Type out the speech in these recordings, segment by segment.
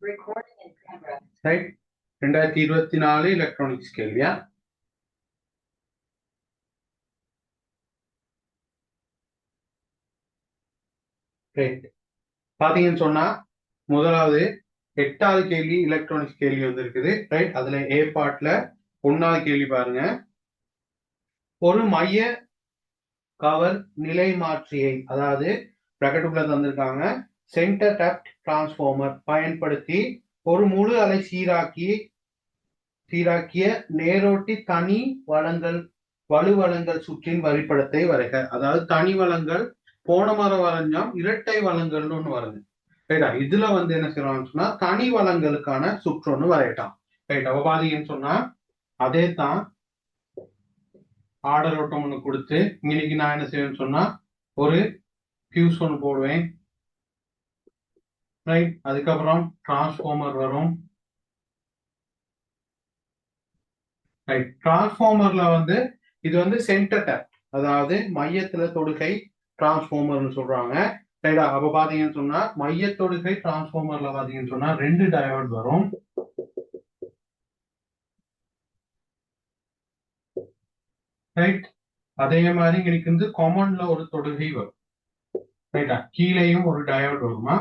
Recording in progress. Right. 2024 electronics கேள்வியா? Right. பாத்தீங்கன்னு சொன்னா முதலாவது 8வது கேள்வி எலக்ட்ரானிக்ஸ் கேள்வி வந்திருக்குது. ரைட். அதுல ஏ பார்ட்ல 1வது கேள்வி பாருங்க. ஒரு மைய கவர் நிலை மாற்றியை, அதாவது பிராக்கெட்டுக்குள்ள தந்திருக்காங்க, சென்டர் டேப்ட் டிரான்ஸ்ஃபார்மர் பயன்படுத்தி ஒரு முழு அலை சீராக்கிய நேரோட்டி தனி வளங்கள் வலுவளங்கள் சுற்றின் வரைபடத்தை வரைக. அதாவது தனி வளங்கள் போன மரம் வரைஞ்சோம், இரட்டை வளங்கள்னு ஒண்ணு வருது. ரைட்டா? இதுல வந்து என்ன செய்யறான்னு சொன்னா தனி வளங்களுக்கான சுற்று ஒண்ணு வரையட்டான். ரைட். அப்ப பாத்தீங்கன்னு சொன்னா அதே தான் ஆர்டர் ஓட்டம் ஒண்ணு கொடுத்து இன்னைக்கு நான் என்ன செய்வேன்னு சொன்னா ஒரு ஃபியூஸ் ஒன்று போடுவேன். ரைட். அதுக்கப்புறம் டிரான்ஸ்ஃபார்மர் வரும். ரைட். டிரான்ஸ்ஃபார்மர்ல வந்து இது வந்து சென்டர் டேப், அதாவது மையத்துல தொடுகை டிரான்ஸ்ஃபார்மர்னு சொல்றாங்க. ரைட்டா? அப்ப பாத்தீங்கன்னு சொன்னா மைய தொடுகை டிரான்ஸ்ஃபார்மர்ல பாத்தீங்கன்னு சொன்னா 2 டயோட் வரும். ரைட். அதே மாதிரி எனக்கு வந்து காமன்ல ஒரு தொடுகை வரும். ரைட்டா? கீழேயும் ஒரு டயோட் வருமா?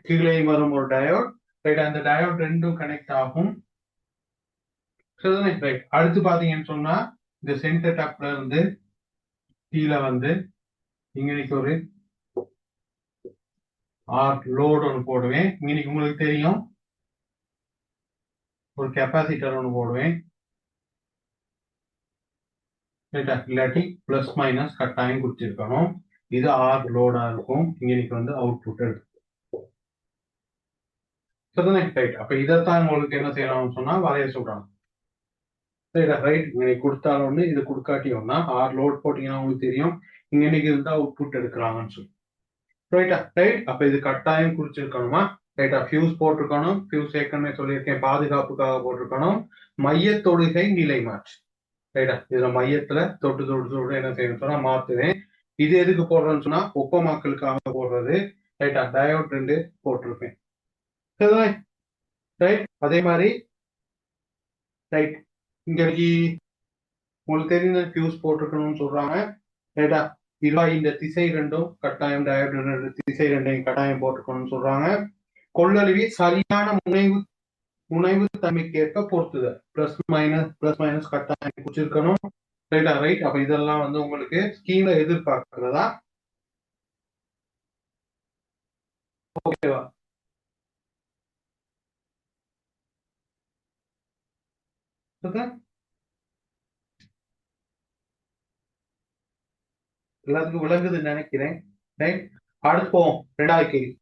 கீழேயும் வரும் ஒரு டயோட். ரைட். அந்த டயோட் ரெண்டும் கனெக்ட் ஆகும். ரைட். அடுத்து பாத்தீங்கன்னு சொன்னா இந்த சென்டர் டேப்ல இருந்து கீழே வந்து இங்க ஒரு ஆர் லோட் ஒன்று போடுவேன். இன்னைக்கு உங்களுக்கு தெரியும் ஒரு கெப்பாசிட்டர் ஒன்று போடுவேன். இல்லாட்டி பிளஸ் மைனஸ் கட்டாயம் கொடுத்திருக்கணும். இது ஆர் லோடா இருக்கும். இன்னைக்கு வந்து அவுட்புட் எடுக்கும். ரைட். அப்ப இதைத்தான் உங்களுக்கு என்ன செய்யணும்னு சொன்னா வரைய சொல்றாங்க. ரைட். இன்னைக்கு கொடுத்தாலும் ஒண்ணு, இது கொடுக்காட்டி ஒன்னா. ஆர் லோட் போட்டீங்கன்னா உங்களுக்கு தெரியும் இன்னைக்கு இருந்தா அவுட்புட் எடுக்கிறாங்கன்னு சொல்லி. ரைட்டா? ரைட். அப்ப இது கட்டாயம் குறிச்சிருக்கணுமா? ரைட்டா? ஃபியூஸ் போட்டிருக்கணும். ஃபியூஸ் ஏற்கனவே சொல்லியிருக்கேன், பாதுகாப்புக்காக போட்டிருக்கணும். மைய தொடுகை நிலை மாற்று. ரைட்டா? இதுல மையத்துல தொட்டு தொட்டு தொட்டு என்ன செய்யணும் சொன்னா மாத்துவேன். இது எதுக்கு போடுறேன்னு சொன்னா ஒப்பமாக்கலுக்காக போடுறது. ரைட்டா? டயோட் 2 போட்டிருப்பேன். ரைட். அதே மாதிரி ரைட் இங்க உங்களுக்கு தெரிந்த ஃபியூஸ் போட்டிருக்கணும்னு சொல்றாங்க. ரைட்டா? இந்த திசை ரெண்டும் கட்டாயம் டயோட் திசை ரெண்டையும் கட்டாயம் போட்டுக்கணும்னு சொல்றாங்க. கொள்ளளவி சரியான முனைவு தன்மைக்கேற்ப பொறுத்துதல். பிளஸ் மைனஸ் கட்டாயம் குறிச்சிருக்கணும். ரைட்டா? ரைட். அப்ப இதெல்லாம் வந்து உங்களுக்கு ஸ்கீம்ல எதிர்பார்க்கிறதா? ஓகேவா? எல்லாத்துக்கும் விளங்குதுன்னு நினைக்கிறேன். ரைட். அடுத்து போவோம் 2வது கேள்வி.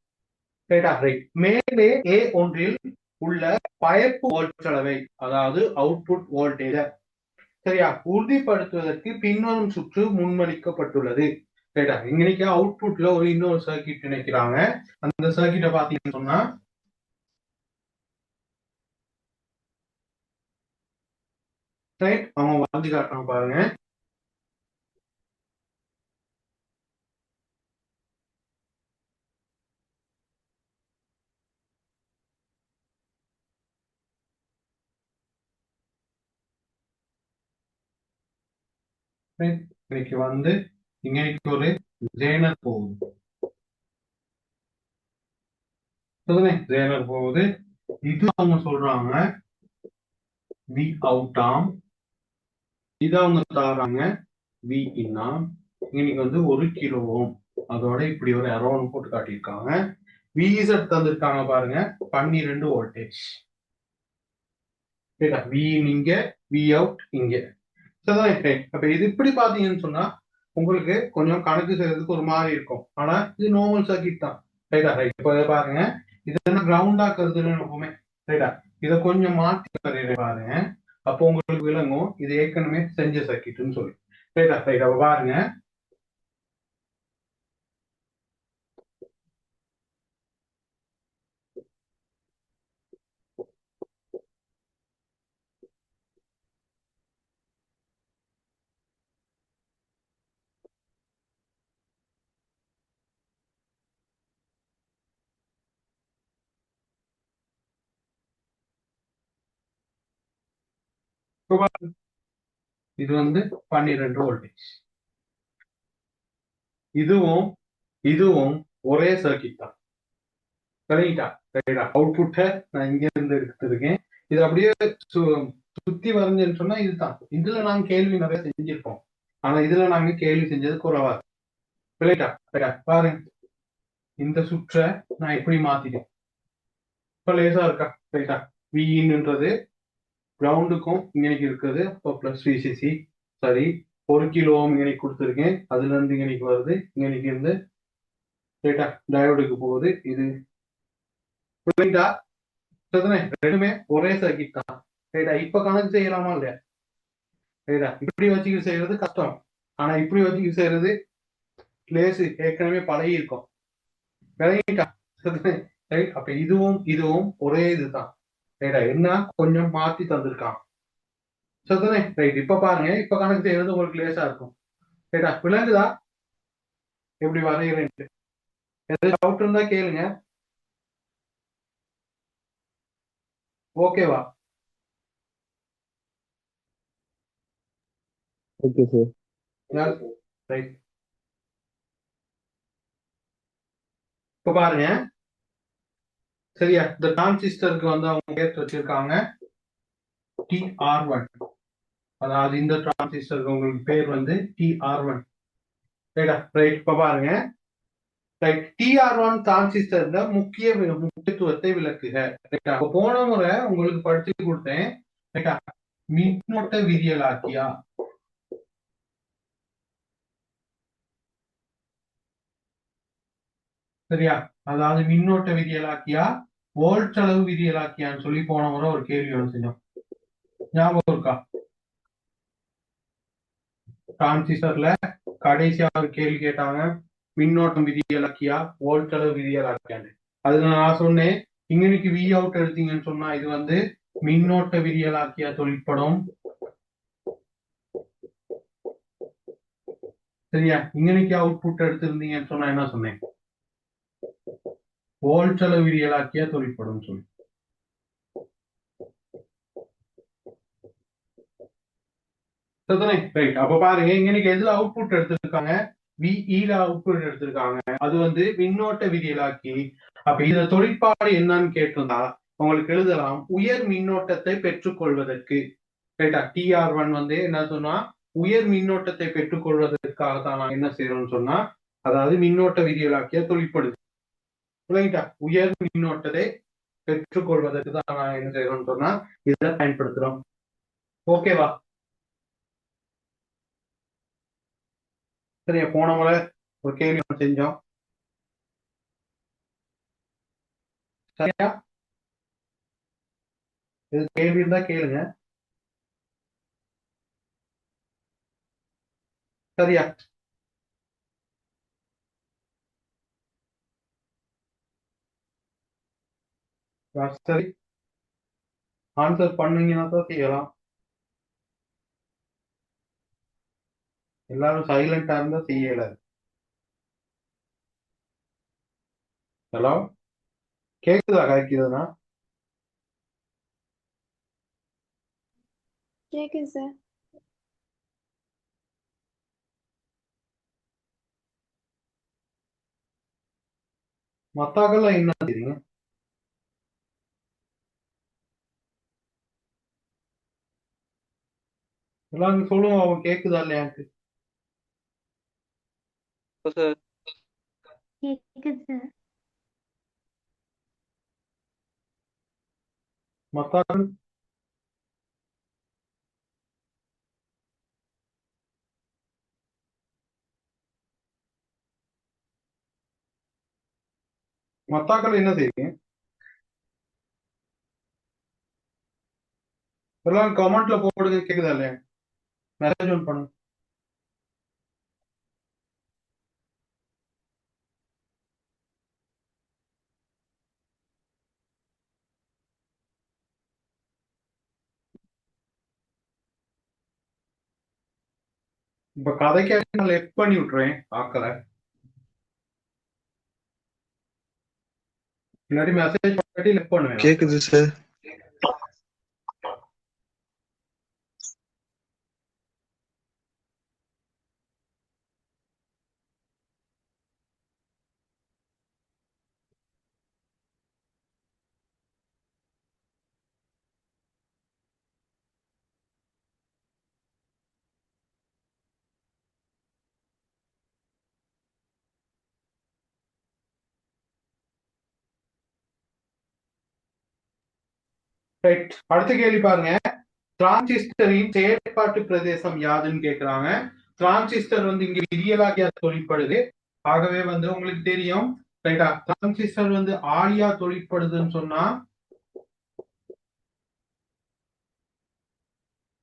ரைட்டா? ரைட். மேலே ஏ ஒன்றில் உள்ள பயப்பு வோல்ட் அளவை, அதாவது அவுட்புட் வோல்டேஜ் சரியா உறுதிப்படுத்துவதற்கு பின்வரும் சுற்று முன்மொழிக்கப்பட்டுள்ளது. ரைட்டா? இன்னைக்கு அவுட்புட்ல ஒரு இன்னொரு சர்க்கியூட் நினைக்கிறாங்க. அந்த சர்க்கியூட்டை பாத்தீங்கன்னு சொன்னா ரைட் அவங்க வந்து காட்டுறாங்க பாருங்க. இன்னைக்கு வந்து இன்னைக்கு ஒரு ஜேனர் போகுது. ஜேனர் போகுது. இது அவங்க சொல்றாங்க வி அவுட் ஆம். இது அவங்க தாராங்க வி இன்னாம். இன்னைக்கு வந்து 1 கிலோ ஓம். அதோட இப்படி ஒரு அரௌண்ட் போட்டு காட்டியிருக்காங்க. விஇசட் தந்திருக்காங்க பாருங்க 12 வோல்டேஜ். வி இங்க, வி அவுட் இங்க. அப்ப இது இப்படி பாத்தீங்கன்னு சொன்னா உங்களுக்கு கொஞ்சம் கணக்கு செய்யறதுக்கு ஒரு மாதிரி இருக்கும். ஆனா இது நார்மல் சர்க்கிட் தான். ரைட்டா? ரைட். இப்ப பாருங்க இது என்ன கிரவுண்டா கருதுன்னு எப்பவுமே. ரைட்டா? இதை கொஞ்சம் மாற்றி பாருங்க. அப்போ உங்களுக்கு விளங்கும் இது ஏற்கனவே செஞ்ச சர்க்கிட்னு சொல்லி. ரைட்டா? ரைட். அப்ப பாருங்க இது வந்து 12 வோல்டேஜ். இதுவும் இதுவும் ஒரே சர்க்கிட் தான். சரிங்களா? ரைட்டா? அவுட்புட்டை நான் இங்க இருந்து எடுத்திருக்கேன். இது அப்படியே சுத்தி வரைஞ்சேன்னு சொன்னா இதுதான். இதுல நாங்க கேள்வி நிறைய செஞ்சிருப்போம். ஆனா இதுல நாங்க கேள்வி செஞ்சது குறைவா இருக்கு. ரைட்டா? பாருங்க, இந்த சுற்றை நான் எப்படி மாத்திட்டேன். இப்ப லேசா இருக்கா? ரைட்டா? வின்ன்றது கிரவுண்டுக்கும் இங்கனைக்கு இருக்குது. இப்போ பிளஸ் விசிசி. சரி, 1 கிலோ ஓம் இங்கனைக்கு கொடுத்துருக்கேன். அதுல இருந்து இங்கனைக்கு வருது. இங்கனைக்கு இருந்து ரைட்டா டயோடுக்கு போகுது. இது ரைட்டா? ரெண்டுமே ஒரே சர்க்கிட் தான். ரைட்டா? இப்ப கணக்கு செய்யலாமா இல்லையா? ரைட்டா? இப்படி வச்சுக்கிட்டு செய்யறது கஷ்டம். ஆனா இப்படி வச்சுக்கிட்டு செய்யறது லேசு, ஏற்கனவே பழகி இருக்கும். விளங்கிட்டா? ரைட்? அப்ப இதுவும் இதுவும் ஒரே இதுதான். ரைட்டா? என்ன கொஞ்சம் மாத்தி தந்திருக்கான். சரிதானே? ரைட். இப்ப பாருங்க, இப்ப கணக்கு செய்யறது உங்களுக்கு லேசா இருக்கும். ரைட்டா? விளங்குதா எப்படி வரைகிறேன்ட்டு? எதாவது டவுட் இருந்தா கேளுங்க. ஓகேவா? Okay sir. ரைட். இப்ப பாருங்க, சரியா? இந்த டிரான்சிஸ்டருக்கு வந்து அவங்க பேர் வச்சிருக்காங்க TR1. அதாவது இந்த டிரான்சிஸ்டருக்கு உங்களுக்கு பேர் வந்து TR1. ரைட்டா? ரைட். இப்ப பாருங்க, ரைட். TR1 டிரான்சிஸ்டர்ல முக்கியத்துவத்தை விளக்குக. ரைட்டா? அப்ப போன முறை உங்களுக்கு படிச்சு கொடுத்தேன். ரைட்டா? மின்னோட்ட விதியலாக்கியா. சரியா? அதாவது மின்னோட்ட விதியலாக்கியா, வோல்ட் அளவு விதியலாக்கியான்னு சொல்லி போன முறை ஒரு கேள்வி ஒன்று செஞ்சோம். ஞாபகம் இருக்கா? டிரான்சிஸ்டர்ல கடைசியா ஒரு கேள்வி கேட்டாங்க, மின்னோட்டம் விதியலாக்கியா, வோல்ட் அளவு விதியலாக்கியான்னு. அதுல நான் சொன்னேன், இங்கனைக்கு வி அவுட் எடுத்தீங்கன்னு சொன்னா இது வந்து மின்னோட்ட விதியலாக்கியா தொழிற்படும். சரியா? இங்கனைக்கு அவுட்புட் எடுத்திருந்தீங்கன்னு சொன்னா என்ன சொன்னேன்? வோல்ட் அளவு விதியலாக்கியா தொழிற்படும் சொல்லி. ரைட். அப்ப பாருங்க, இங்கனைக்கு எதுல அவுட்புட் எடுத்திருக்காங்க? விஇல அவுட்புட் எடுத்திருக்காங்க. அது வந்து மின்னோட்ட விதியலாக்கி. அப்ப இதுல தொழிற்பாடு என்னன்னு கேட்டிருந்தா உங்களுக்கு எழுதலாம், உயர் மின்னோட்டத்தை பெற்றுக்கொள்வதற்கு. ரைட்டா? TR1 வந்து என்ன சொன்னா, உயர் மின்னோட்டத்தை பெற்றுக்கொள்வதற்காக தான் நான் என்ன செய்யறோம்னு சொன்னா, அதாவது மின்னோட்ட விதியலாக்கிய தொழிற்படுது. ரைட்டா? உயர் மின்னோட்டத்தை பெற்றுக்கொள்வதற்கு தான் நான் என்ன செய்யறோம்னு சொன்னா இதை பயன்படுத்துறோம். ஓகேவா? சரியா? போன முறை ஒரு கேள்வி செஞ்சோம். சரியா? இது கேள்வி இருந்தா கேளுங்க. சரியா? சரி, ஆன்சர் பண்ணீங்கன்னா தான் செய்யலாம். எல்லாரும் சைலண்டா இருந்தா செய்யல. ஹலோ, கேக்குதா கரெக்டுதுன்னா? கேக்குது சார். மத்தாக்கெல்லாம் என்ன தெரியுங்க? எல்லாரும் சொல்லுவோம், அவன் கேக்குதா இல்லையான்ட்டு. சார் கேக்குது சார். மத்தாக்கள் மத்தாக்கள் என்ன செய்வீங்க? எல்லாம் கமெண்ட்ல போடுங்க, கேக்குதா இல்லையா? மெசேஜ் ஒன் பண்ணுங்க. இப்ப கதைக்கு நான் லெஃப்ட் பண்ணி விட்டுறேன் ஆக்கல. இல்லாட்டி மெசேஜ் பண்ணி லெஃப்ட் பண்ணுவேன். கேக்குது சார். ரைட், அடுத்த கேள்வி பாருங்க. டிரான்சிஸ்டரின் செயற்பாட்டு பிரதேசம் யாதுன்னு கேக்குறாங்க. டிரான்சிஸ்டர் வந்து இங்க விதியலாக்கியா தொழிற்படுது. ஆகவே வந்து உங்களுக்கு தெரியும் ரைட்டா, டிரான்சிஸ்டர் வந்து ஆழியா தொழிற்படுதுன்னு சொன்னா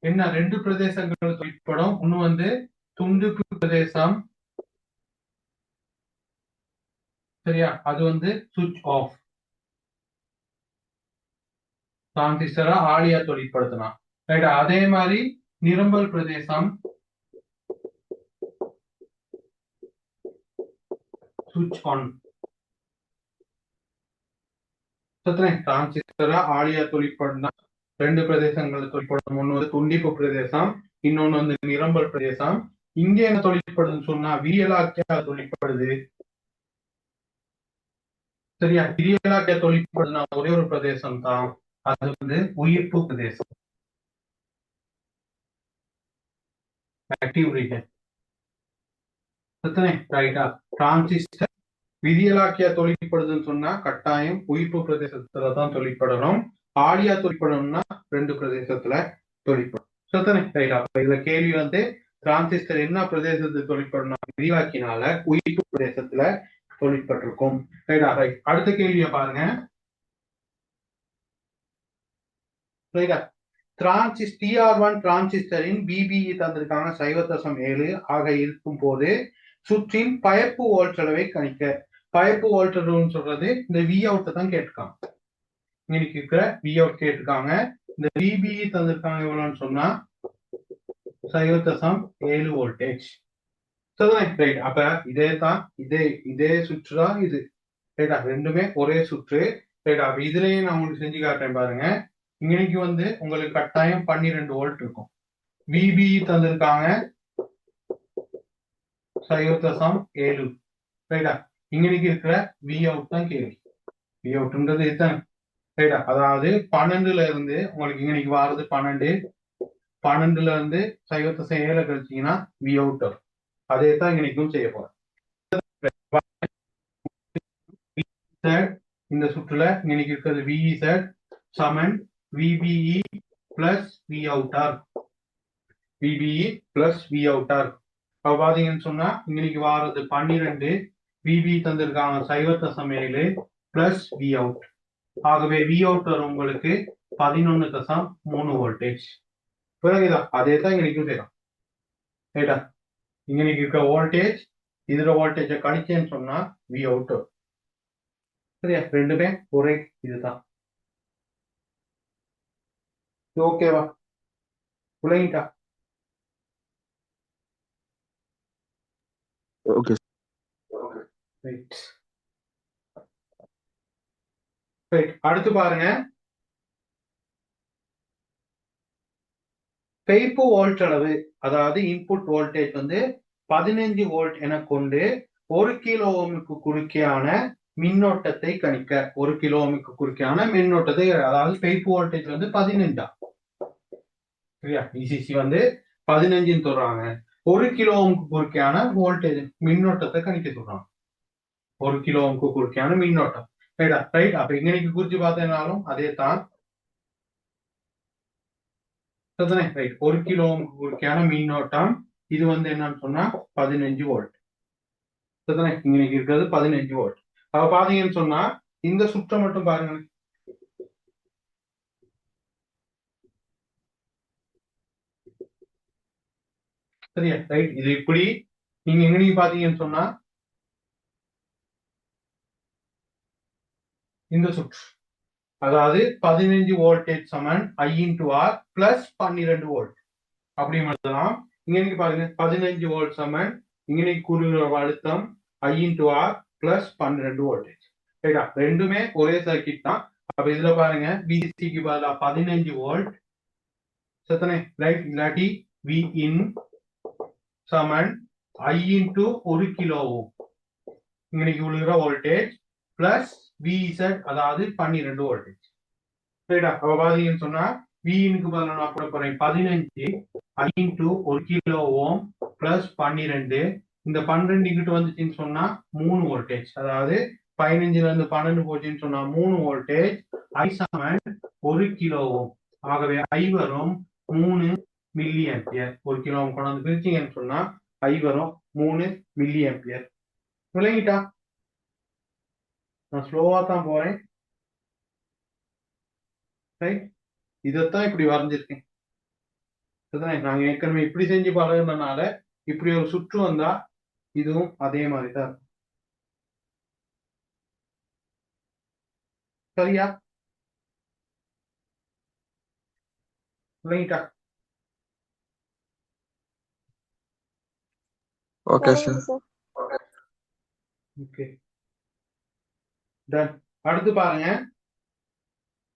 என்ன, ரெண்டு பிரதேசங்கள் தொழிற்படும். ஒண்ணு வந்து துண்டிப்பு பிரதேசம், சரியா, அது வந்து சுவிட்ச் ஆஃப். டிரான்சிஸ்டரை ஆழியா தொழிற்படுத்தலாம், ரைட்டா. அதே மாதிரி நிரம்பல் பிரதேசம், சுவிட்ச் ஆன். டிரான்சிஸ்டரை ஆழியா தொழிற்படுனா ரெண்டு பிரதேசங்கள் தொழிற்படும். ஒண்ணு வந்து துண்டிப்பு பிரதேசம், இன்னொன்னு வந்து நிரம்பல் பிரதேசம். இங்க என்ன தொழிற்படுதுன்னு சொன்னா விரியலாக்கியா தொழிற்படுது, சரியா. விரியலாக்கியா தொழிற்படுதுன்னா ஒரே ஒரு பிரதேசம் தான், அது வந்து உயிர்ப்பு பிரதேசம், ஆக்டிவ் ரீஜன். ரைட்டா, டிரான்சிஸ்டர் விதியலாக்கியா தொழிற்படுதுன்னு சொன்னா கட்டாயம் உயிர்ப்பு பிரதேசத்துல தான் தொழிற்படணும். ஆழியா தொழிற்படணும்னா ரெண்டு பிரதேசத்துல தொழிற்படும். ரைட்டா, இதுல கேள்வி வந்து டிரான்சிஸ்டர் என்ன பிரதேசத்துல தொழிற்படணும், விதியாக்கினால உயிர்ப்பு பிரதேசத்துல தொழிற்பட்டிருக்கும். ரைட்டா, ரைட். அடுத்த கேள்வியை பாருங்க. ரைட்டா, TR1 டிரான்சிஸ்டரின் பிபிஇ தந்திருக்காங்க 0.7 ஆக இருக்கும் போது சுற்றின் பயப்பு வோல்டளவை கணிக்க. பயப்பு வோல்டர்னு சொல்றது இந்த வி அவுட் தான் கேட்டிருக்காங்க. இன்னைக்கு இருக்கிற வி அவுட் கேட்டிருக்காங்க. இந்த பிபிஇ தந்திருக்காங்க எவ்வளவுன்னு சொன்னா 0.7 வோல்டேஜ். ரைட், அப்ப இதே தான், இதே சுற்று தான் இது. ரைட்டா, ரெண்டுமே ஒரே சுற்று. ரைட்டா, அப்ப இதுலயே நான் உங்களுக்கு செஞ்சு காட்டுறேன் பாருங்க. இன்னைக்கு வந்து உங்களுக்கு கட்டாயம் 12 வோல்ட் இருக்கும். பிபிஇ தந்திருக்காங்க 0.7. ரைட்டா, இன்னைக்கு இருக்கிற வி அவுட் தான் கேள்வி. வி அவுட்ன்றது இதுதான், ரைட்டா. அதாவது 12ல இருந்து உங்களுக்கு இன்னைக்கு வாரது 12ல இருந்து 0.7 கழிச்சீங்கன்னா வி அவுட் வரும். அதே தான் இன்னைக்கும் செய்ய போறேன். இந்த சுற்றுல இன்னைக்கு இருக்கிறது விஇசட் சமன் விபிஇ பிளஸ் வி அவுட்டார், விபிஇ பிளஸ் வி அவுட்டார். அப்ப பாத்தீங்கன்னு சொன்னா இன்னைக்கு வாரது 12, விபி தந்திருக்காங்க 0.7 பிளஸ் வி அவுட். ஆகவே வி அவுட் வரும் உங்களுக்கு 11.3 வோல்டேஜ். பிறகுதான் அதே தான் இன்னைக்கும் செய்யலாம். ரைட்டா, இன்னைக்கு இருக்க வோல்டேஜ் இதுல வோல்டேஜை கணிச்சேன்னு சொன்னா வி அவுட் வரும். சரியா, ரெண்டுமே ஒரே இதுதான். ஓகேவா, புரியுங்கா? ஓகே. Right, right. அடுத்து பாருங்க, பெய்ப்பு வோல்ட் அளவு, அதாவது இன்புட் வோல்டேஜ் வந்து 15 வோல்ட் என கொண்டு 1 கிலோ ஓமுக்கு குறுக்கேயான மின்னோட்டத்தை கணிக்க. 1 கிலோ ஓமுக்கு குறுக்கேயான மின்னோட்டத்தை, அதாவது பெய்ப்பு வோல்டேஜ் வந்து 15. சரியா, இசிசி வந்து 15 சொல்றாங்க. 1 கிலோ ஓமுக்கு குறுக்கேயான வோல்டேஜ் மின்னோட்டத்தை கணிக்க சொல்றாங்க. 1 கிலோ ஓமுக்கு குறுக்கேயான மின்னோட்டம். ரைட்டா, ரைட். அப்ப இன்னைக்கு குறிச்சு பார்த்தேனாலும் அதே தான். ரைட், 1 கிலோ ஓமுக்கு குறுக்கேயான மின்னோட்டம் இது வந்து என்னன்னு சொன்னா 15 வோல்ட். இன்னைக்கு இருக்கிறது 15 வோல்ட். அப்ப பாத்தீங்கன்னு சொன்னா இந்த சுற்றை மட்டும் பாருங்க. சரியா, ரைட். இது இப்படி நீங்க எங்க பாத்தீங்கன்னு சொன்னா இந்த சுற்று, அதாவது 15 voltage Saman I into R plus 12 volt அப்படி எழுதலாம். இங்க பாருங்க 15 வோல்ட் சமன் இங்கே கூறுகிற அழுத்தம் ஐ இன்டு ஆர் பிளஸ் 12 வோல்டேஜ். ரைட்டா, ரெண்டுமே ஒரே சர்க்கிட் தான். அப்ப இதுல பாருங்க விசிக்கு பதிலா 15 வோல்ட் சத்தனை, ரைட். இல்லாட்டி வி இன் சமன் ஐ இன்டு 1 கிலோ ஓம் இன்னைக்கு விழுகிற வோல்டேஜ் பிளஸ் விஇசட், அதாவது 12 வோல்டேஜ். ரைட்டா, அப்ப பாத்தீங்கன்னு சொன்னா விஇனுக்கு பதிலா நான் போட போறேன் 15 ஐ இன்டு 1 கிலோ ஓம் பிளஸ் 12. இந்த 12 இங்கிட்டு வந்துச்சுன்னு சொன்னா 3 வோல்டேஜ், அதாவது 15ல இருந்து 12 போச்சுன்னு சொன்னா 3 வோல்டேஜ். I சமன் 1 கிலோ ஓம். ஆகவே I வரும் 3 மில்லி ஆம்பியர். 1 கிலோ ஓம் கொண்டு வந்து பிரிச்சீங்கன்னு சொன்னா I வரும் 3 மில்லி ஆம்பியர். விளங்கிட்டா? நான் ஸ்லோவா தான் போறேன். ரைட், இதைத்தான் இப்படி வரைஞ்சிருக்கேன். நாங்க ஏற்கனவே இப்படி செஞ்சு பழகுனதுனால இப்படி ஒரு சுற்று வந்தா இதுவும் அதே மாதிரி தான் இருக்கும். சரியா? விளங்கிட்டா? Okay sir. Okay, done. அடுத்து பாருங்க.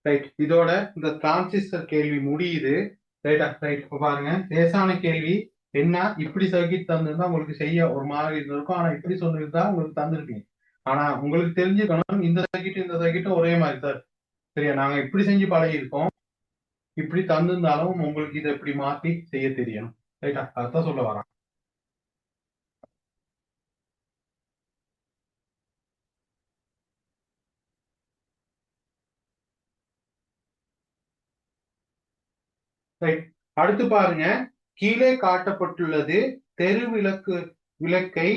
ரைட், இதோட இந்த டிரான்சிஸ்டர் கேள்வி முடியுது. ரைட்டா? ரைட், இப்ப பாருங்க, லேசான கேள்வி. என்ன, இப்படி சர்க்கிட் தந்திருந்தா உங்களுக்கு செய்ய ஒரு மாதிரி இருந்திருக்கும். ஆனா இப்படி சொல்லியிருந்தா உங்களுக்கு தந்திருக்கீங்க. ஆனா உங்களுக்கு தெரிஞ்சுக்கணும், இந்த சர்க்கிட்டும் ஒரே மாதிரி தான் இருக்கு. சரியா? நாங்க இப்படி செஞ்சு பழகி இருக்கோம். இப்படி தந்திருந்தாலும் உங்களுக்கு இதை இப்படி மாத்தி செய்ய தெரியணும். ரைட்டா? அதான் சொல்ல வரேன். ரைட், அடுத்து பாருங்க. கீழே காட்டப்பட்டுள்ளது தெரு விளக்கை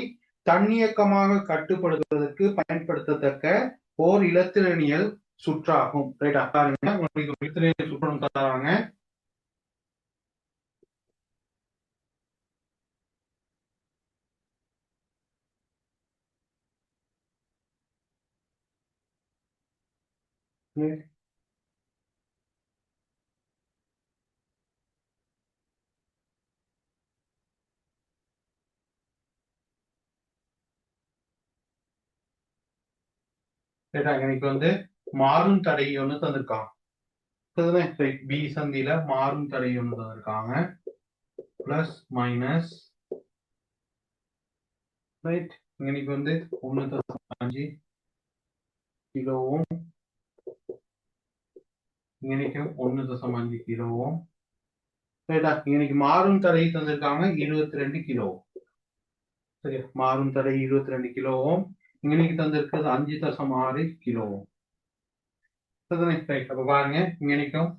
தன்னியக்கமாக கட்டுப்படுத்துவதற்கு பயன்படுத்தத்தக்க ஓர் இலத்திரனியல் சுற்றாகும். ரைட்டா? பாருங்க, உங்களுக்கு இலத்திரனியல் சுற்றம் தராங்க. ரைட்டா? எனக்கு வந்து மாறும் தடை ஒண்ணு தந்திருக்காங்க. பி சந்தியில மாறும் தடை ஒண்ணு தந்திருக்காங்க. Plus minus. ரைட், இன்னைக்கு வந்து 1.5 கிலோவும் இன்னைக்கு 1.5 கிலோவும். ரைட்டா? இன்னைக்கு மாறும் தடை தந்திருக்காங்க 22 கிலோவும். சரியா? மாறும் தடை 22 கிலோவும். இன்னைக்கு தந்திருக்கிறது 5.6 கிலோவும். ரைட், அப்ப பாருங்க, இன்னைக்கும்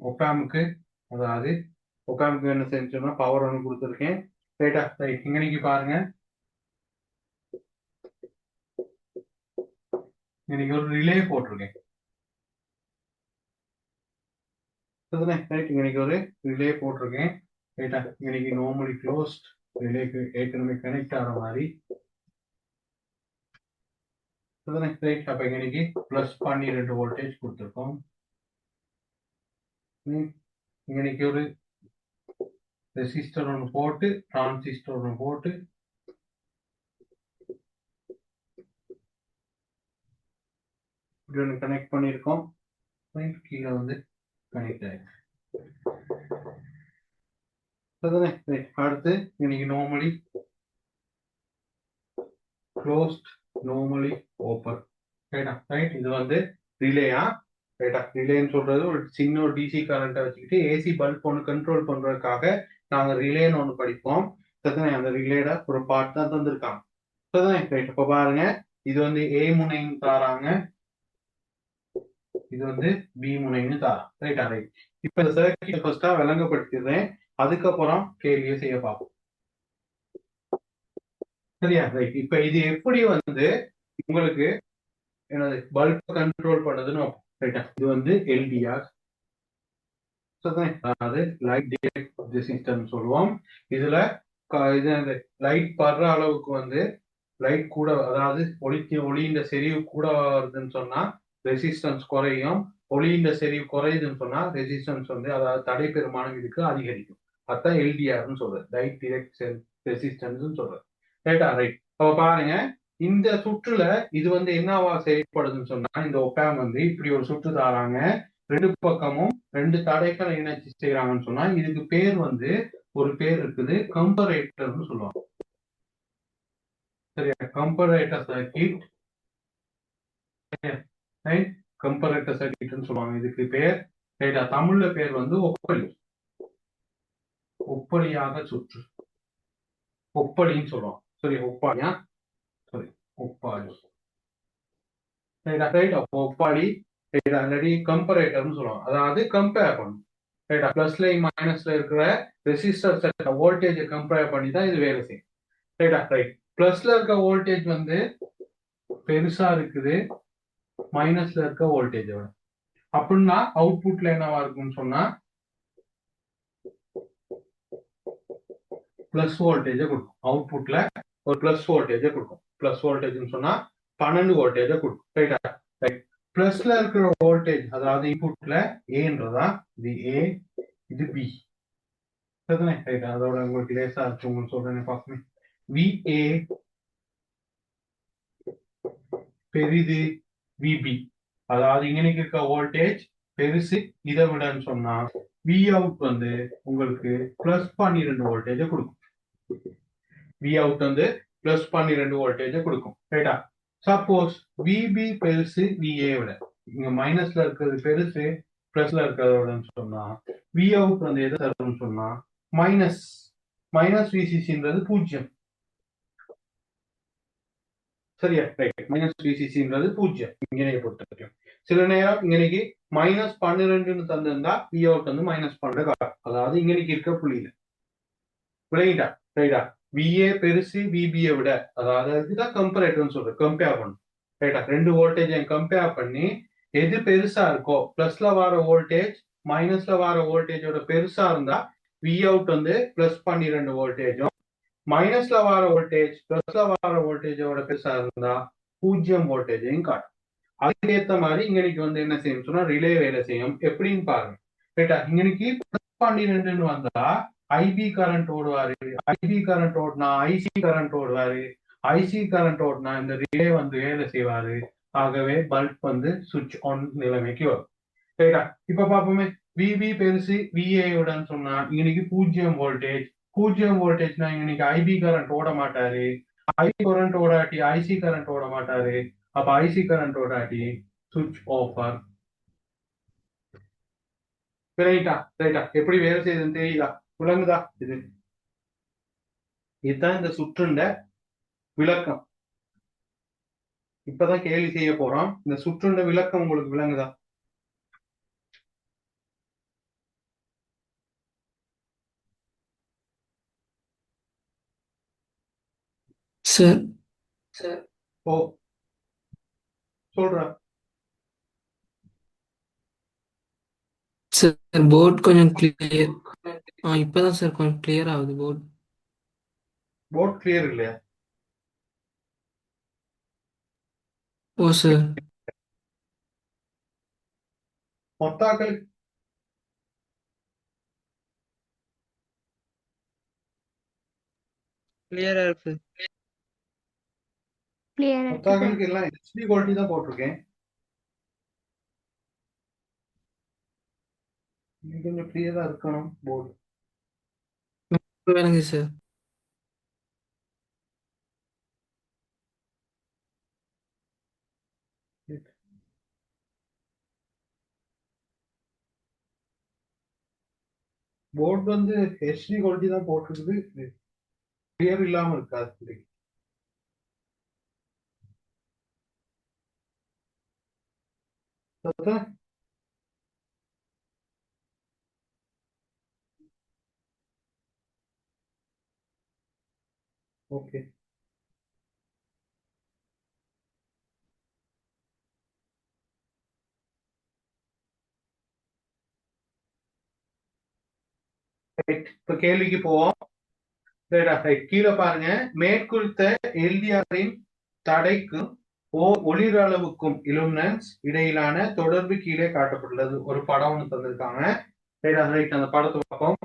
ஒப்பாமுக்கு, அதாவது ஒப்பாமுக்கு என்ன செஞ்சோம்னா பவர் ஒன்று கொடுத்துருக்கேன். ரைட்டா? ரைட், இன்னைக்கு பாருங்க, இன்னைக்கு ஒரு ரிலே போட்டிருக்கேன். ரைட், இன்னைக்கு ஒரு ரிலே போட்டிருக்கேன். ரைட்டா? இன்னைக்கு நார்மலி க்ளோஸ்ட் ரிலேக்கு ஏற்கனவே கனெக்ட் ஆகிற மாதிரி. ரைட், அப்ப இன்னைக்கு பிளஸ் 12 வோல்டேஜ் கொடுத்துருக்கோம். இன்னைக்கு ஒரு ரெசிஸ்டர் ஒன்று போட்டு டிரான்சிஸ்டர் ஒன்று போட்டு இப்படி ஒன்று கனெக்ட் பண்ணியிருக்கோம். கீழே வந்து கனெக்ட் ஆயிருக்கு. அடுத்து இன்னைக்கு normally closed, normally open. Right, இது வந்து ரிலேயா? ரைட்டா? ரிலேன்னு சொல்றது ஒரு சின்ன ஒரு டிசி கரண்ட்டை வச்சுக்கிட்டு ஏசி பல்ப் ஒன்று கண்ட்ரோல் பண்றதுக்காக நாங்க ரிலேன்னு ஒன்று படிப்போம். அந்த ரிலேட ஒரு பார்ட் தான் தந்திருக்காங்க. ரைட், இப்ப பாருங்க, இது வந்து ஏ முனைன்னு தாராங்க, இது வந்து பி முனைன்னு தாராங்க. ரைட்டா? ரைட், இப்ப இந்த சர்க்கியூட் ஃபர்ஸ்டா விளங்கப்படுத்திடுறேன், அதுக்கப்புறம் கேள்வியை செய்ய பார்ப்போம். சரியா? ரைட், இப்ப இது எப்படி வந்து உங்களுக்கு என்னது பல்ப் கண்ட்ரோல் பண்ணுதுன்னு. ரைட்டா? இது வந்து எல்டிஆர், அதாவது லைட் டிடெக்ட் ரெசிஸ்டன்ஸ் சொல்லுவோம். இதுல லைட் படுற அளவுக்கு வந்து லைட் கூட, அதாவது ஒளியின் செறிவு கூட வருதுன்னு சொன்னா ரெசிஸ்டன்ஸ் குறையும். ஒளியின் செறிவு குறையுதுன்னு சொன்னா ரெசிஸ்டன்ஸ் வந்து, அதாவது தடை பெருமானம் இதுக்கு அதிகரிக்கும். அதான் எல்டிஆர்னு சொல்றது, லைட் டிடெக்ட் ரெசிஸ்டன்ஸ் சொல்றது. ரைட்டா? ரைட், அப்ப பாருங்க, இந்த சுற்றுல இது வந்து என்னவா செயல்படுதுன்னு சொன்னா, இந்த ஒப்பாம் வந்து இப்படி ஒரு சுற்று தாராங்க, ரெண்டு பக்கமும் ரெண்டு தடைகளை இணைச்சு செய்யறாங்கன்னு சொன்னா இதுக்கு பேர் வந்து ஒரு பேர் இருக்குது, கம்பரேட்டர்னு சொல்லுவாங்க. சரியா? Comparator circuit. கம்பரேட்டர் சர்க்கிட்னு சொல்லுவாங்க இதுக்கு பேர். ரைட்டா? தமிழ்ல பேர் வந்து ஒப்பளி, ஒப்பளியாக சுற்று, ஒப்பளின்னு சொல்லுவோம். சரி, ஒப்பாளியா? சரி, ஒப்பாளி. ரைட்டா ரைட். அப்போ ஒப்பாளி ரைட்டா இல்லாட்டி கம்பரேட்டர்னு சொல்லுவாங்க. அதாவது கம்பேர் பண்ணும். ரைட்டா பிளஸ்ல மைனஸ்ல இருக்கிற ரெசிஸ்டர் வோல்டேஜ் கம்பேர் பண்ணி தான் இது வேலை செய்யும். ரைட்டா ரைட். பிளஸ்ல இருக்க வோல்டேஜ் வந்து பெருசா இருக்குது மைனஸ்ல இருக்க வோல்டேஜோட. அப்படின்னா அவுட்புட்ல என்னவா இருக்கும்னு சொன்னா பிளஸ் வோல்டேஜ கொடுக்கும். அவுட்புட்ல ஒரு பிளஸ் வோல்டேஜ கொடுக்கும். பிளஸ் வோல்டேஜ்னு சொன்னா 12 வோல்டேஜ கொடுக்கும். ரைட்டா ரைட். பிளஸ்ல இருக்கிற வோல்டேஜ் அதாவது இன்புட்ல ஏன்றதா இது ஏ இது பி. சரிதானே ரைட். அதோட உங்களுக்கு லேசா இருக்கு உங்களுக்கு சொல்றேன் பார்க்கணும். விஏ பெரிது விபி. அதாவது இங்க இருக்க வோல்டேஜ் பெருசு இதை விடன்னு சொன்னா வி அவுட் வந்து உங்களுக்கு பிளஸ் 12 வோல்டேஜ கொடுக்கும். வி அவுட் வந்து பிளஸ் 12 வோல்டேஜ கொடுக்கும். ரைட்டா. சப்போஸ் விபி பெருசு விஏ விட. இங்க மைனஸ்ல இருக்கிறது பெருசு பிளஸ்ல இருக்கிறதோடன்னு சொன்னா வி அவுட் வந்து எதை தரும்னு சொன்னா மைனஸ் மைனஸ் விசிசின்றது 0. சரியா ரைட். மைனஸ் விசிசின்றது 0 இங்கனையை பொறுத்த வரைக்கும். சில நேரம் இங்கனைக்கு மைனஸ் 12ன்னு தந்திருந்தா வி அவுட் வந்து மைனஸ் 12 அதாவது இங்கனைக்கு இருக்க புள்ளியில விளங்கிட்டா. ரைட்டா. விஏ பெருசு விபியை விட அதாவது இதுதான் கம்பேரேட்டர்னு சொல்றேன். கம்பேர் பண்ணும். ரைட்டா. ரெண்டு வோல்டேஜை கம்பேர் பண்ணி எது பெருசா இருக்கோ பிளஸ்ல வர வோல்டேஜ் மைனஸ்ல வர வோல்டேஜோட பெருசா இருந்தா வி அவுட் வந்து பிளஸ் 12 வோல்டேஜும் மைனஸ்ல வர வோல்டேஜ் பிளஸ்ல வர வோல்டேஜோட பெருசா இருந்தா 0 வோல்டேஜையும் காட்டும். அதுக்கேற்ற மாதிரி இங்கனைக்கு வந்து என்ன செய்யும் சொன்னா ரிலே வேலை செய்யும். எப்படின்னு பாருங்க. ரைட்டா. இங்கனைக்கு பிளஸ் 12 வந்தா ஐபி கரண்ட் ஓடுவாரு. ஐபி கரண்ட் ஓடுனா ஐசி கரண்ட் ஓடுவாரு. ஐசி கரண்ட் ஓடுனா இந்த ரிலே வந்து வேலை செய்வாரு. ஆகவே பல்ப் வந்து சுவிட்ச் ஆன் நிலைமைக்கு வரும். ரைட்டா. இப்ப பாப்போமே. விபி பெருசு விஏ உடன் சொன்னா இன்னைக்கு 0 வோல்டேஜ். 0 வோல்டேஜ்னா இன்னைக்கு ஐபி கரண்ட் ஓட மாட்டாரு. ஐபி கரண்ட் ஓடாட்டி ஐசி கரண்ட் ஓட மாட்டாரு. அப்ப ஐசி கரண்ட் ஓடாட்டி சுவிட்ச் ஆஃப். ரைட்டா ரைட்டா. எப்படி வேலை செய்யுதுன்னு தெரியுதா? விளங்குதா? இதுதான் இந்த சுற்றுண்ட விளக்கம். இப்பதான் கேள்வி செய்ய போறோம். இந்த சுற்றுண்ட விளக்கம் உங்களுக்கு விளங்குதா? சார் ஓ சொல்ற. சார் போர்ட் கொஞ்சம் கிளியர். இப்பதான் சார் கொஞ்சம் கிளியர் ஆகுது போர்ட். போர்ட் கிளியர் இல்லையா? ஓ சார். மொத்தாக்கள் கிளியரா இருக்கு. கிளியரா இருக்கு சார். மொத்தாக்களுக்கு எல்லாம் ஹெச்டி குவாலிட்டி தான் போட்டிருக்கேன். இது கொஞ்சம் கிளியரா இருக்கணும் போர்டு. வேணுங்க சார். போர்டு வந்து ஹெச்டி குவாலிட்டி தான் போட்டிருக்குது. கிளியர் இல்லாம இருக்காது. ஓகே. இப்ப கேள்விக்கு போவோம். கீழே பாருங்க. மேற்குறித்த எல்டிஆரின் தடைக்கும் ஒளிரளவுக்கும் இலுமினன்ஸ் இடையிலான தொடர்பு கீழே காட்டப்பட்டுள்ளது. ஒரு படம் ஒன்று தந்திருக்காங்க. அந்த படத்தை பார்ப்போம்.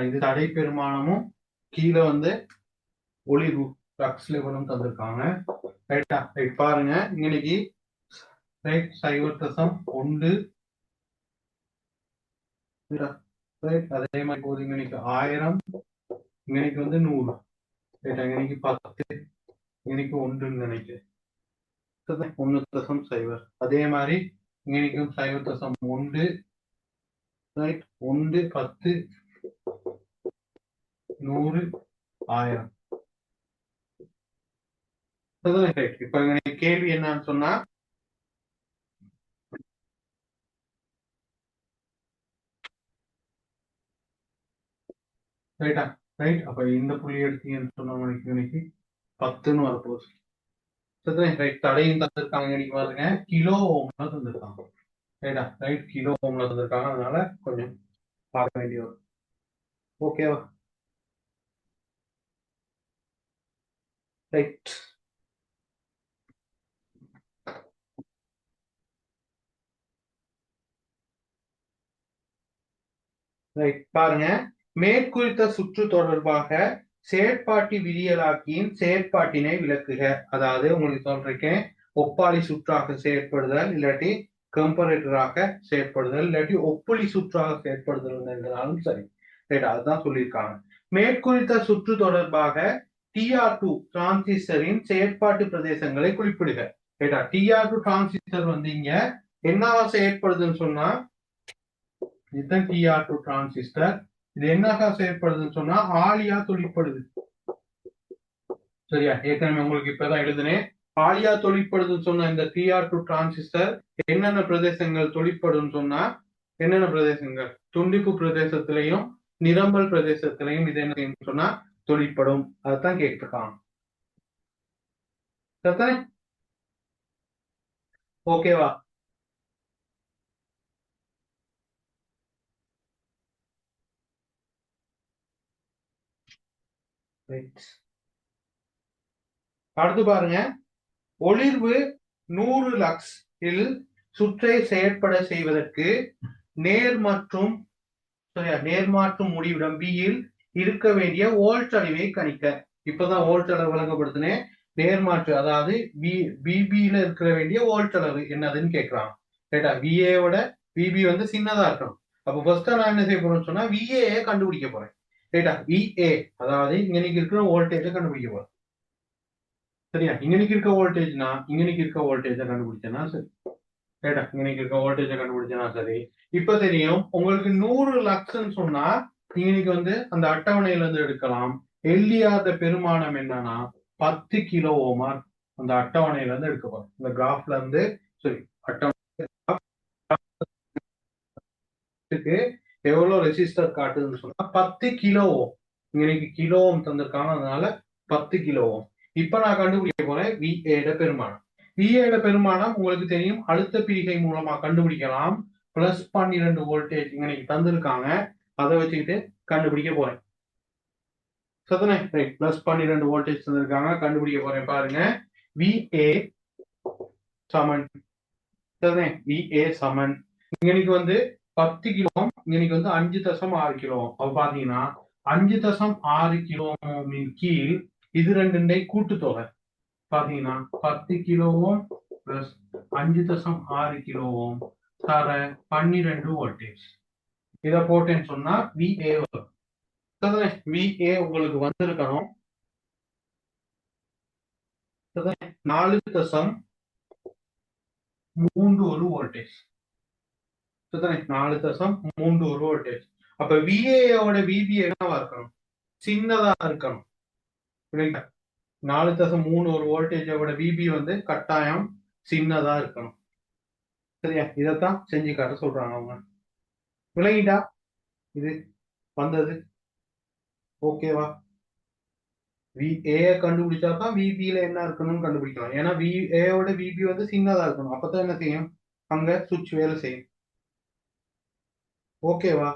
இது தடை பெருமானமும் கீழே வந்து ஒளி ஃப்ளக்ஸ் லெவலும் தந்திருக்காங்க. ரைட்டா ரைட். பாருங்க இன்னைக்கு ரைட் 0.1 ரைட். அதே மாதிரி போகுது இங்கனைக்கு 1000, இங்கனைக்கு வந்து 100 ரைட். இங்கனைக்கு 10, இங்கனைக்கு 1ன்னு நினைக்கிறேன். 1.0. அதே மாதிரி இங்கனைக்கும் 0.1 ரைட். 1, 10, 100, 1000. ரைட். இப்ப கேள்வி என்னன்னு சொன்னா ரைட்டா ரைட். அப்ப இந்த புள்ளி எடுத்தீங்கன்னு சொன்னா இன்னைக்கு 10ன்னு வரப்போகுது. ரைட். தடையும் தந்திருக்காங்க இன்னைக்கு பாருங்க, கிலோ ஓம்ல தந்திருக்காங்க. ரைட்டா ரைட். கிலோ ஓம்ல தந்திருக்காங்க, அதனால கொஞ்சம் பார்க்க வேண்டிய வரும். ஓகேவா ரைட். ரைட். பாருங்க, மேற்குறித்த சுற்று தொடர்பாக செயற்பாட்டு விதியலாக்கியின் செயற்பாட்டினை விளக்குக. அதாவது உங்களுக்கு சொல்றேன், ஒப்பாளி சுற்றாக செயற்படுதல், இல்லாட்டி கம்பரேட்டராக செயற்படுதல், இல்லாட்டி ஒப்புளி சுற்றாக செயற்படுதல் என்றாலும் சரி. ரைட். அதுதான் சொல்லியிருக்காங்க. மேற்குறித்த சுற்று தொடர்பாக TR2 டிரான்சிஸ்டரின் செயற்பாட்டு பிரதேசங்களை குறிப்பிடுக. ரைட்டா. TR2 டிரான்சிஸ்டர் வந்து இங்க என்னவா செயற்படுதுன்னு சொன்னா, இதுதான் TR2 டிரான்சிஸ்டர். இது என்னக்கா செயற்படுதுன்னு சொன்னா ஆலியா தொழிற்படுது. சரியா, ஏற்கனவே உங்களுக்கு இப்பதான் எழுதுனேன். ஆலியா தொழிற்படுதுன்னு சொன்ன இந்த TR2 டிரான்சிஸ்டர் என்னென்ன பிரதேசங்கள் தொழிற்படும் சொன்னா, என்னென்ன பிரதேசங்கள், துண்டிப்பு பிரதேசத்திலையும் நிரம்பல் பிரதேசத்திலையும் இது என்ன சொன்னா தொழிற்படும். அதைத்தான் கேட்டிருக்காங்க. ஓகேவா அடுத்து பாருங்க, ஒளிர்வு 100 லக்ஸ் இல் சுற்றை செயற்பட செய்வதற்கு நேர்மாற்று முடிவிடம் B இல் இருக்க வேண்டிய வோல்ட் அளவை கணிக்க. இப்பதான் வோல்ட் அளவு வழங்கப்படுத்தினேன். நேர்மாற்று, அதாவது பிபியில இருக்க வேண்டிய வோல்ட் அளவு என்னதுன்னு கேட்கறாங்க. ரைட்டா. விஏவோட பிபி வந்து சின்னதா இருக்கணும். அப்ப ஃபர்ஸ்ட் நான் என்ன செய்ய போறேன்னு சொன்னா விஏ கண்டுபிடிக்க போறேன். ரைட்டா. விஏ அதாவது இங்கனைக்கு இருக்கிற வோல்டேஜை கண்டுபிடிக்க போறேன். சரியா, இங்கனைக்கு இருக்க வோல்டேஜ்னா இங்கனைக்கு இருக்க வோல்டேஜை கண்டுபிடிச்சேன்னா சரி. ரைட்டா. இங்கனைக்கு இருக்க வோல்டேஜை கண்டுபிடிச்சேன்னா சரி. இப்ப தெரியும் உங்களுக்கு 100 லக்ஸ்ன்னு சொன்னா இங்கனைக்கு வந்து அந்த அட்டவணையில இருந்து எடுக்கலாம். எல்டிஆர் பெருமானம் என்னன்னா 10 கிலோ ஓமா அந்த அட்டவணையில இருந்து எடுக்க போறோம். இந்த கிராஃப்ல இருந்து சரி, அட்டவணைக்கு எவ்வளவு ரெசிஸ்டர் காட்டுதுன்னு சொன்னா 10 கிலோ ஓம். இன்னைக்கு கிலோ ஓம் தந்திருக்காங்க, அதனால 10 கிலோ ஓம். இப்ப நான் கண்டுபிடிக்க போறேன் விஏட பெருமானம். விஏட பெருமானம் உங்களுக்கு தெரியும், அழுத்த பிரிகை மூலமா கண்டுபிடிக்கலாம். +12 வோல்டேஜ் இன்னைக்கு தந்திருக்காங்க, அதை வச்சுக்கிட்டு கண்டுபிடிக்க போறேன். சத்தனே ரைட். +12 வோல்டேஜ் தந்திருக்காங்க, கண்டுபிடிக்க போறேன். பாருங்க, விஏ சமன் சத்தனே விஏ சமன் இன்னைக்கு வந்து 10 கிலோ, இன்னைக்கு வந்து 5.6 கிலோ. அப்ப பாத்தீங்கன்னா 5.6 கிலோ கீழ் இது ரெண்டு கூட்டுத்தொகை பாத்தீங்கன்னா 10 kilo ohm plus 5.6 kilo ohm தர 12 வோல்டேஜ். இதை போட்டேன்னு சொன்னா விஏ வரும். விஏ உங்களுக்கு வந்திருக்கணும் 4.31 வோல்டேஜ். 4.31 வோல்டேஜ். அப்ப விஏயோட விபி என்னவா இருக்கணும், சின்னதா இருக்கணும். 4.31 வோல்டேஜோட விபி வந்து கட்டாயம் சின்னதா இருக்கணும். சரியா, இதைத்தான் செஞ்சு காட்ட சொல்றாங்க அவங்க. விளங்கிட்டா இது வந்தது? ஓகேவா. விஏ கண்டுபிடிச்சாதான் விபியில என்ன இருக்கணும்னு கண்டுபிடிக்கலாம். ஏன்னா விஏயோட விபி வந்து சின்னதா இருக்கணும், அப்பதான் என்ன செய்யும், அங்க சுவிட்ச் வேலை செய்யும். ஓகேவா.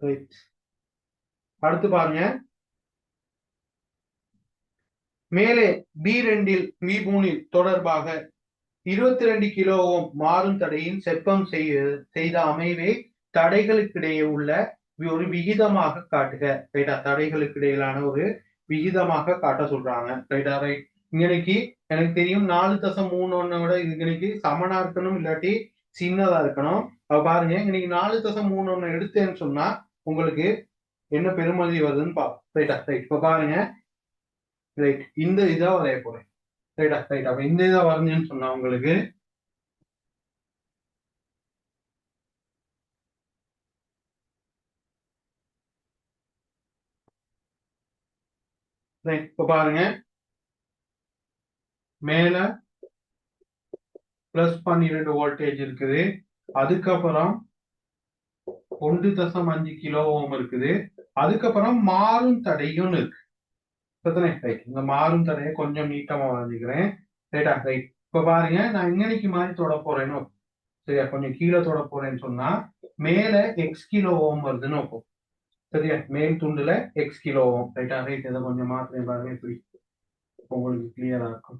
ரைட். அடுத்து பாருங்க, மேலே B2 B3 தொடர்பாக 22 கிலோ ஓம் மாறும் தடையின் செப்பம் செய்த அமைவை தடைகளுக்கிடையே உள்ள ஒரு விகிதமாக காட்டுக. ரைட்டா. தடைகளுக்கு இடையிலான ஒரு விகிதமாக காட்ட சொல்றாங்க. ரைட்டா? ரைட். இன்னைக்கு எனக்கு தெரியும் 4.31 விட இன்னைக்கு சமனா இருக்கணும், இல்லாட்டி சின்னதா இருக்கணும். அப்ப பாருங்க, இன்னைக்கு 4.31 எடுத்தேன்னு சொன்னா உங்களுக்கு என்ன பெருமதி வருதுன்னு பாப்போம். ரைட்டா? ரைட். இப்ப பாருங்க, ரைட், இந்த இதா வரைய போறேன். ரைட்டா? ரைட். அப்ப இந்த இதா வரைஞ்சேன்னு சொன்னா உங்களுக்கு ரைட். இப்ப பாருங்க, மேல +12 வோல்டேஜ் இருக்குது. அதுக்கப்புறம் 1.5 கிலோ ஓம் இருக்குது. அதுக்கப்புறம் மாறும் தடையும் இருக்கு. ரைட். இந்த மாறும் தடையை கொஞ்சம் நீட்டமா வரைஞ்சுக்கிறேன். ரைட்டா? ரைட். இப்ப பாருங்க, நான் இன்னைக்கு மாதிரி தொட போறேன்னு வைப்போம். சரியா? கொஞ்சம் கீழே தொட போறேன்னு சொன்னா மேல எக்ஸ் கிலோ ஓம் வருதுன்னு வைப்போம். சரியா? மேல் துண்டுல எக்ஸ் கிலோ ஓம். ரைட்டா? ரைட். இதை கொஞ்சம் மாத்திரம் பாருங்க, இப்படி உங்களுக்கு கிளியரா இருக்கும்.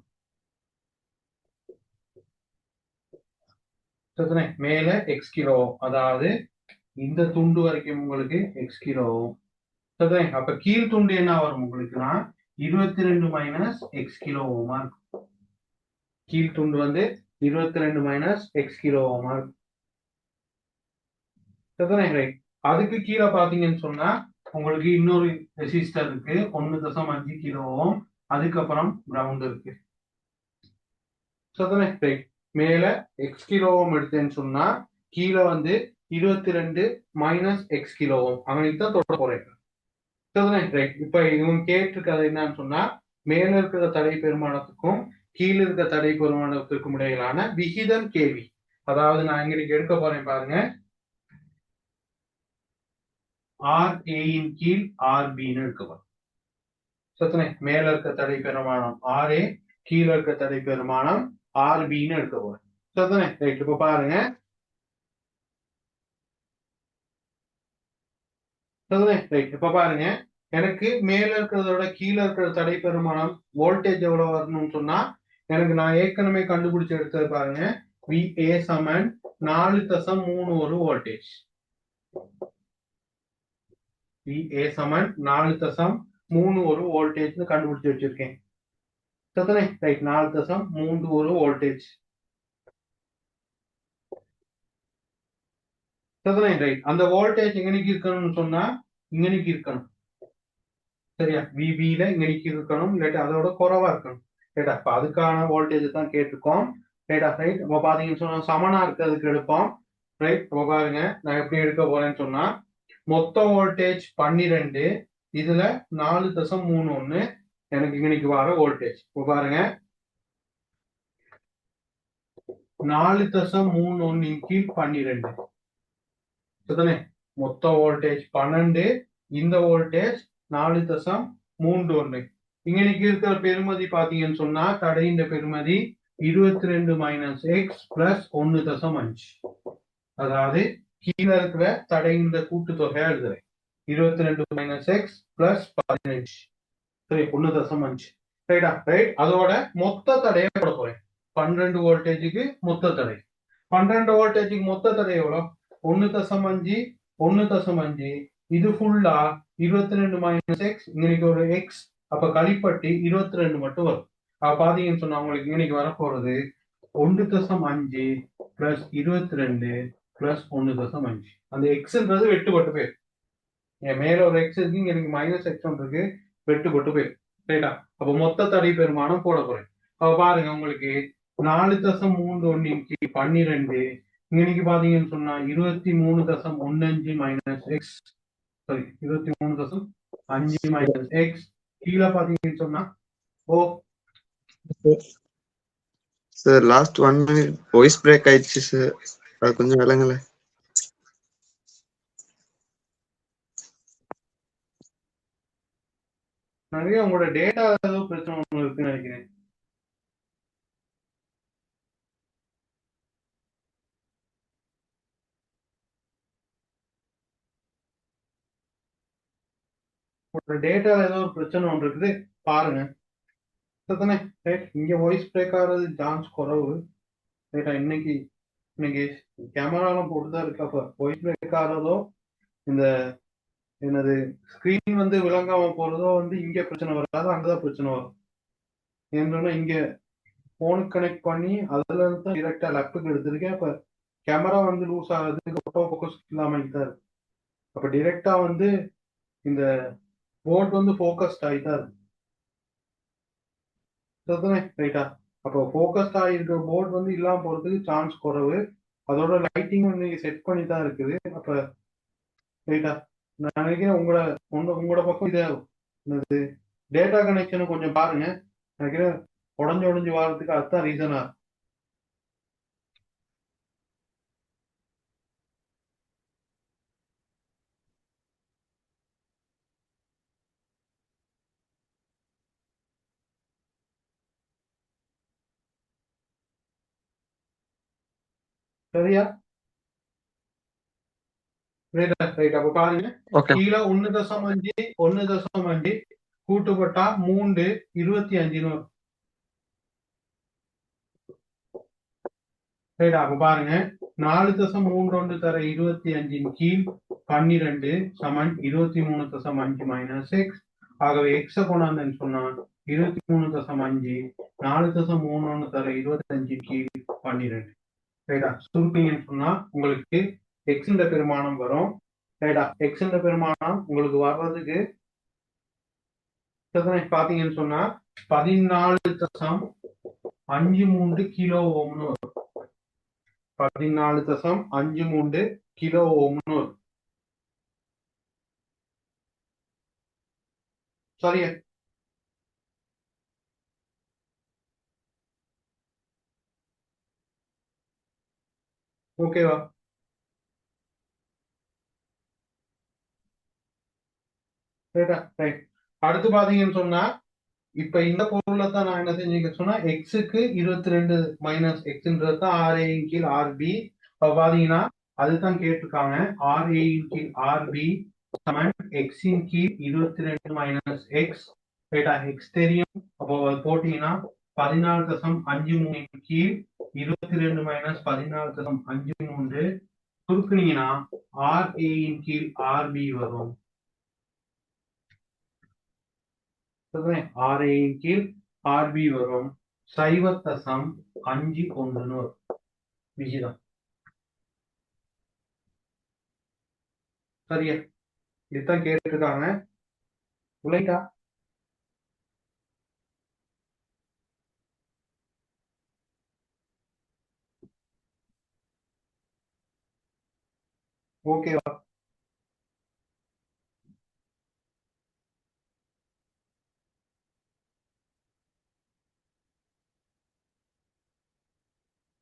சரிதானே? மேல எக்ஸ் கிலோ ஓம், அதாவது இந்த துண்டு வரைக்கும் உங்களுக்கு எக்ஸ் கிலோ ஓம். சரிதானே? அப்ப கீழ் துண்டு என்ன வரும் உங்களுக்குன்னா 22 மைனஸ் எக்ஸ் கிலோ ஓமா இருக்கும். கீழ் துண்டு வந்து 22 மைனஸ் எக்ஸ் கிலோ ஓமா இருக்கும். சரிதானே? ரைட். அதுக்கு கீழே பாத்தீங்கன்னு சொன்னா உங்களுக்கு இன்னொரு ரெசிஸ்டர் இருக்கு, 1.5 கிலோ ஓம். அதுக்கப்புறம் கிரவுண்ட் இருக்கு. சரிதானே? ரைட். மேல எக்ஸ் கிலோ ஓம் எடுத்தேன்னு சொன்னா கீழே வந்து 22 மைனஸ் எக்ஸ் கிலோ ஓம். அவனுக்கு தான் தொட போறேன். சரிதானே? ரைட். இப்ப இவங்க கேட்டிருக்கிறது என்னன்னு சொன்னா மேல இருக்கிற தடை பெருமானத்துக்கும் கீழே இருக்கிற தடை பெருமானத்திற்கும் இடையிலான விகிதம் கேள்வி. அதாவது நான் இங்க எடுக்க போறேன் பாருங்க, ஆர் ஏயின் கீழ் ஆர் பின்னு எடுக்க போறேன். சரிதானே? மேல இருக்க தடை பெருமானம் ஆர் ஏ, கீழே இருக்க தடை பெருமானம் ஆர் பின்னு எடுக்க போறேன். சரிதானே? ரைட். இப்ப பாருங்க, சரிதானே? ரைட். இப்ப பாருங்க, எனக்கு மேல இருக்கிறதோட கீழே இருக்கிற தடை பெருமானம் வோல்டேஜ் எவ்வளவு வரணும்னு சொன்னா எனக்கு நான் ஏற்கனவே கண்டுபிடிச்சு எடுத்தது பாருங்க, VA சமன் 4.31 வோல்டேஜ். VA சமன் 4.31 வோல்டேஜ் கண்டுபிடிச்சு வச்சிருக்கேன். சரிதானே? ரைட். 4.31 வோல்டேஜ். சரிதானே? ரைட். அந்த வோல்டேஜ் எங்கனைக்கு இருக்கணும்னு சொன்னா இங்கனைக்கு இருக்கணும். சரியா? VB-ல இங்கனைக்கு இருக்கணும், இல்லாட்டி அதோட குறைவா இருக்கணும். ரைட்டா? அப்ப அதுக்கான வோல்டேஜ் தான் கேட்டிருக்கோம். ரைட்டா? ரைட். அப்ப பாத்தீங்கன்னு சொன்னா சமனா இருக்கிறதுக்கு எடுப்போம். ரைட். அப்ப பாருங்க, நான் எப்படி எடுக்க போறேன்னு சொன்னா மொத்த வோல்டேஜ் 12, இதுல 4.31 எனக்கு இன்னைக்கு வர வோல்டேஜ். இப்ப பாருங்க, 4.31 கீழ் 12. சரிதானே? மொத்த வோல்டேஜ் 12, இந்த வோல்டேஜ் 4.31. இன்னைக்கு இருக்கிற பெருமதி பாத்தீங்கன்னு சொன்னா தடையின் பெருமதி 22 மைனஸ் எக்ஸ் பிளஸ் 1.5. அதாவது கீழே இருக்கிற தடையின் கூட்டுத்தொகையா எழுதுறேன். 22 மைனஸ் எக்ஸ் பிளஸ் 15. சரி, 1.5. ரைட்டா? ரைட். அதோட மொத்த தடையை போட போறேன். 12 வோல்டேஜுக்கு மொத்த தடை. 12 வோல்டேஜுக்கு மொத்த தடை எவ்வளோ? 1.5, 1.5. இது ஃபுல்லா 22 மைனஸ் எக்ஸ், இன்னைக்கு ஒரு எக்ஸ், அப்ப கழிப்பட்டி 22 மட்டும் வரும். அப்ப பாத்தீங்கன்னு சொன்னா உங்களுக்கு இன்னைக்கு வரப்போறது 1.5 பிளஸ் 22 பிளஸ் 1.5. அந்த எக்ஸ்ன்றது வெட்டுப்பட்டு போயிரு. என் மேல ஒரு எக்ஸ் இருக்கு, இங்க எனக்கு மைனஸ் எக்ஸ் ஒன்று இருக்கு, வெட்டுப்பட்டு போயிரு. ரைட்டா? அப்ப மொத்த தடை பெருமானம் போட போறேன். அப்ப பாருங்க, உங்களுக்கு 4.31 கீழ் 12, இன்னைக்கு பாத்தீங்கன்னு சொன்னா 23.15 minus X, sorry 23.5 minus X. கீழே பாத்தீங்கன்னு சொன்னா oh sir last 1 minute voice break ஆயிடுச்சு சார், அது கொஞ்சம் விளங்கல. நிறைய உங்களோட டேட்டா ஏதோ பிரச்சனை ஒன்று இருக்குன்னு நினைக்கிறேன். உங்களோட டேட்டா ஏதோ ஒரு பிரச்சனை ஒன்று இருக்குது, பாருங்க. சரிதானே? ரைட். இங்க வாய்ஸ் பிரேக் ஆகிறது சான்ஸ் குறைவு. ரைட்டா? இன்னைக்கு கேமராலாம் போட்டுதான் இருக்கு. அப்ப வாய்ஸ் பிரேக் ஆகிறதோ இந்த எனது ஸ்கிரீன் வந்து விளங்காம போறதோ வந்து இங்க பிரச்சனை வராது, அங்கதான் பிரச்சனை வரும். ஏன்னா இங்க போனுக்கு கனெக்ட் பண்ணி அதுல இருந்து தான் டிரெக்டா லேப்டாப் எடுத்திருக்கேன். அப்ப கேமரா வந்து லூஸ் ஆகுது, போட்டோ ஃபோக்கஸ் இல்லாம தான் இருக்கு. அப்ப டிரெக்டா வந்து இந்த போர்ட் வந்து ஃபோக்கஸ்ட் ஆகிதான் இருக்கு. சரிதானே? ரைட்டா? அப்போ ஃபோக்கஸ்ட் ஆகிருக்கிற போர்ட் வந்து இல்லாம போறதுக்கு சான்ஸ் குறைவு. அதோட லைட்டிங் வந்து செட் பண்ணி தான் இருக்குது. அப்ப ரைட்டா? நான் நினைக்கிறேன் உங்களோட பக்கம் இதை டேட்டா கனெக்ஷன் கொஞ்சம் பாருங்க. நினைக்கிறேன் உடஞ்சு வாரத்துக்கு அதுதான் ரீசனா. சரியா? ரைட்டா? ரைட். அப்ப பாருங்க, ஓகே. கீழே 1.5 கூட்டுப்பட்டா 3 25 வரும். ரைட்டா? அப்ப பாருங்க, 4.31 தர 25 கீழ் 12 சமன் 23.5 மைனஸ் எக்ஸ். ஆகவே எக்ஸ கொண்டாந்தேன்னு சொன்னா 23.5 4.31 தர 25 கீழ் 12. ரைட்டா? சுருக்கிங்கன்னு சொன்னா உங்களுக்கு எக்ஸ் பெருமானம் வரும். ரைட்டா? எக்ஸ் பெருமானம் உங்களுக்கு வர்றதுக்கு பாத்தீங்கன்னு சொன்னா 14.53 கிலோ ஓம்னு வரும். 14.53 கிலோ ஓம்னு வரும். சரியா? ஓகேவா? ரைட்டா? ரைட். அடுத்து பாத்தீங்கன்னு சொன்னா இப்ப இந்த பொருளை தான் நான் என்ன செஞ்சீங்க சொன்னா எக்ஸுக்கு 22 மைனஸ் எக்ஸ்ன்றது தான் RA இன் கீழ் RB. அப்ப பாத்தீங்கன்னா அதுதான் கேட்டிருக்காங்க. RA இன் கீழ் RB சமன் எக்ஸ் இன் கீழ் 22 மைனஸ் எக்ஸ். ரைட்டா? எக்ஸ் தெரியும். அப்போ அது போட்டீங்கன்னா 14.53 கீழ் 22 மைனஸ் 14.53 சுருக்குனீங்கன்னா RA இன் கீழ் RB வரும். RA இன் கீழ் RB வரும். 0.51 விகிதம். சரியா? இதுதான் கேட்டிருக்காங்க. உழைக்கா? ஓகேவா?